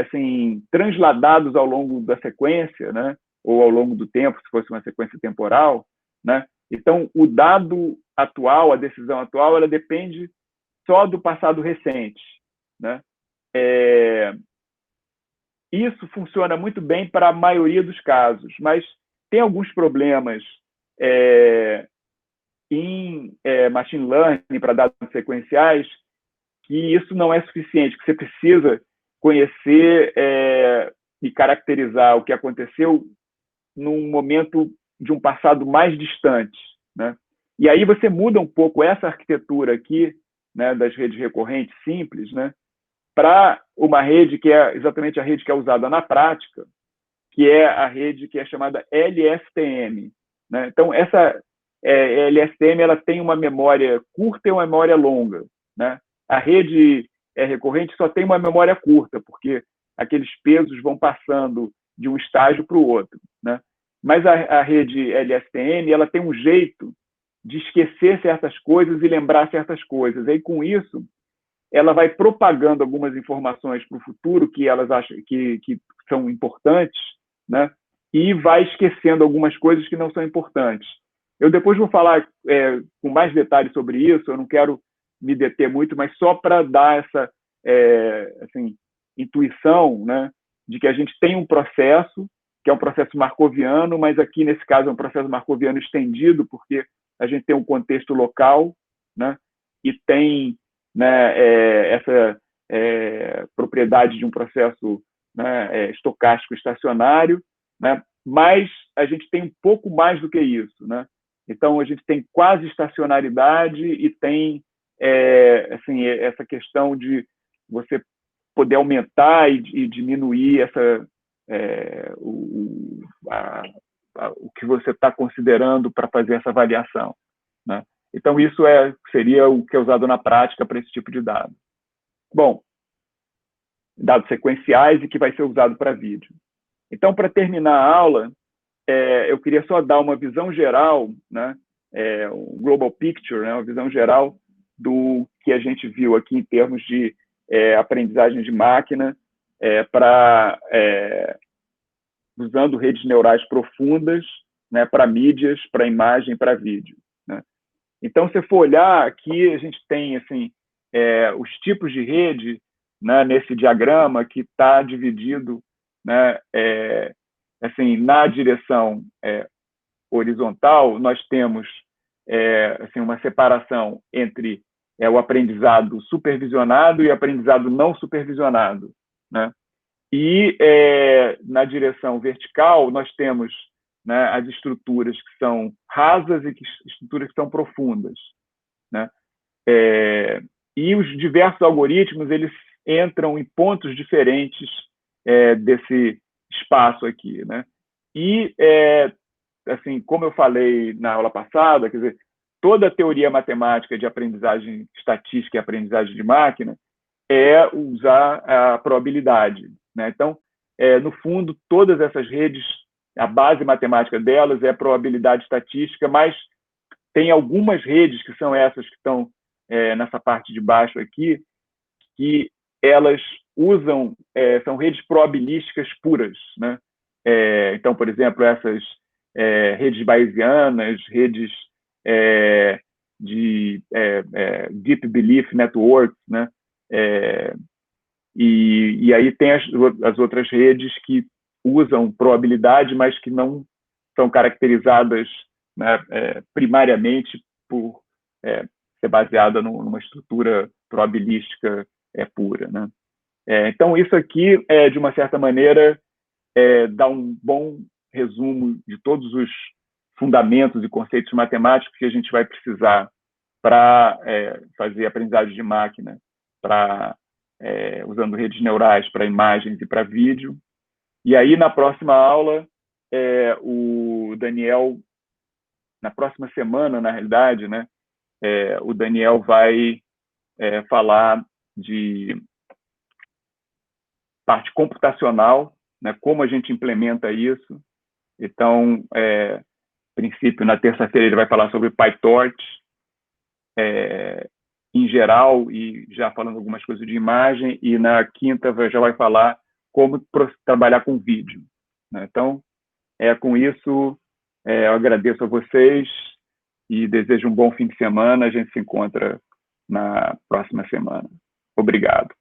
assim, transladados ao longo da sequência, né, ou ao longo do tempo, se fosse uma sequência temporal, né? Então, o dado atual, a decisão atual, ela depende só do passado recente, né? Isso funciona muito bem para a maioria dos casos, mas tem alguns problemas em machine learning para dados sequenciais que isso não é suficiente, que você precisa conhecer e caracterizar o que aconteceu num momento de um passado mais distante, né? E aí você muda um pouco essa arquitetura aqui, né, das redes recorrentes simples, né, para uma rede que é exatamente a rede que é usada na prática, que é a rede que é chamada LSTM, né? Então, essa LSTM ela tem uma memória curta e uma memória longa, né? A rede recorrente só tem uma memória curta, porque aqueles pesos vão passando de um estágio para o outro, né? Mas a rede LSTM ela tem um jeito de esquecer certas coisas e lembrar certas coisas. E com isso, ela vai propagando algumas informações para o futuro que elas acham que são importantes, né? E vai esquecendo algumas coisas que não são importantes. Eu depois vou falar com mais detalhes sobre isso, eu não quero me deter muito, mas só para dar essa assim, intuição, né, de que a gente tem um processo, que é um processo marcoviano, mas aqui, nesse caso, é um processo marcoviano estendido, porque a gente tem um contexto local, né, e tem, né, essa propriedade de um processo, né, estocástico estacionário, né, mas a gente tem um pouco mais do que isso, né? Então, a gente tem quase estacionalidade e tem assim, essa questão de você poder aumentar e diminuir o que você está considerando para fazer essa avaliação, né? Então, isso seria o que é usado na prática para esse tipo de dado. Bom, dados sequenciais e que vai ser usado para vídeo. Então, para terminar a aula, eu queria só dar uma visão geral, né, um global picture, né, uma visão geral do que a gente viu aqui em termos de aprendizagem de máquina usando redes neurais profundas, né, para mídias, para imagem, para vídeo, né? Então, se for olhar aqui, a gente tem assim, os tipos de rede, né, nesse diagrama que está dividido, né, assim, na direção horizontal, nós temos assim, uma separação entre o aprendizado supervisionado e aprendizado não supervisionado, né? E na direção vertical, nós temos, né, as estruturas que são rasas e estruturas que são profundas, né? E os diversos algoritmos eles entram em pontos diferentes desse espaço aqui, né? E assim, como eu falei na aula passada, quer dizer, toda a teoria matemática de aprendizagem estatística e aprendizagem de máquina é usar a probabilidade, né? Então, no fundo, todas essas redes, a base matemática delas é a probabilidade estatística, mas tem algumas redes que são essas que estão nessa parte de baixo aqui, que elas usam, são redes probabilísticas puras, né? Então, por exemplo, essas redes bayesianas, redes de Deep Belief Networks, né? E aí tem as outras redes que usam probabilidade, mas que não são caracterizadas, né, primariamente por ser baseada numa estrutura probabilística pura, né? Então, isso aqui, de uma certa maneira, dá um bom resumo de todos os fundamentos e conceitos matemáticos que a gente vai precisar para fazer aprendizagem de máquina, usando redes neurais para imagens e para vídeo. E aí, na próxima aula, o Daniel, na próxima semana, na realidade, né, o Daniel vai falar de parte computacional, né, como a gente implementa isso. Então, princípio, na terça-feira ele vai falar sobre PyTorch, em geral, e já falando algumas coisas de imagem, e na quinta já vai falar como trabalhar com vídeo, né? Então, com isso, eu agradeço a vocês e desejo um bom fim de semana. A gente se encontra na próxima semana. Obrigado.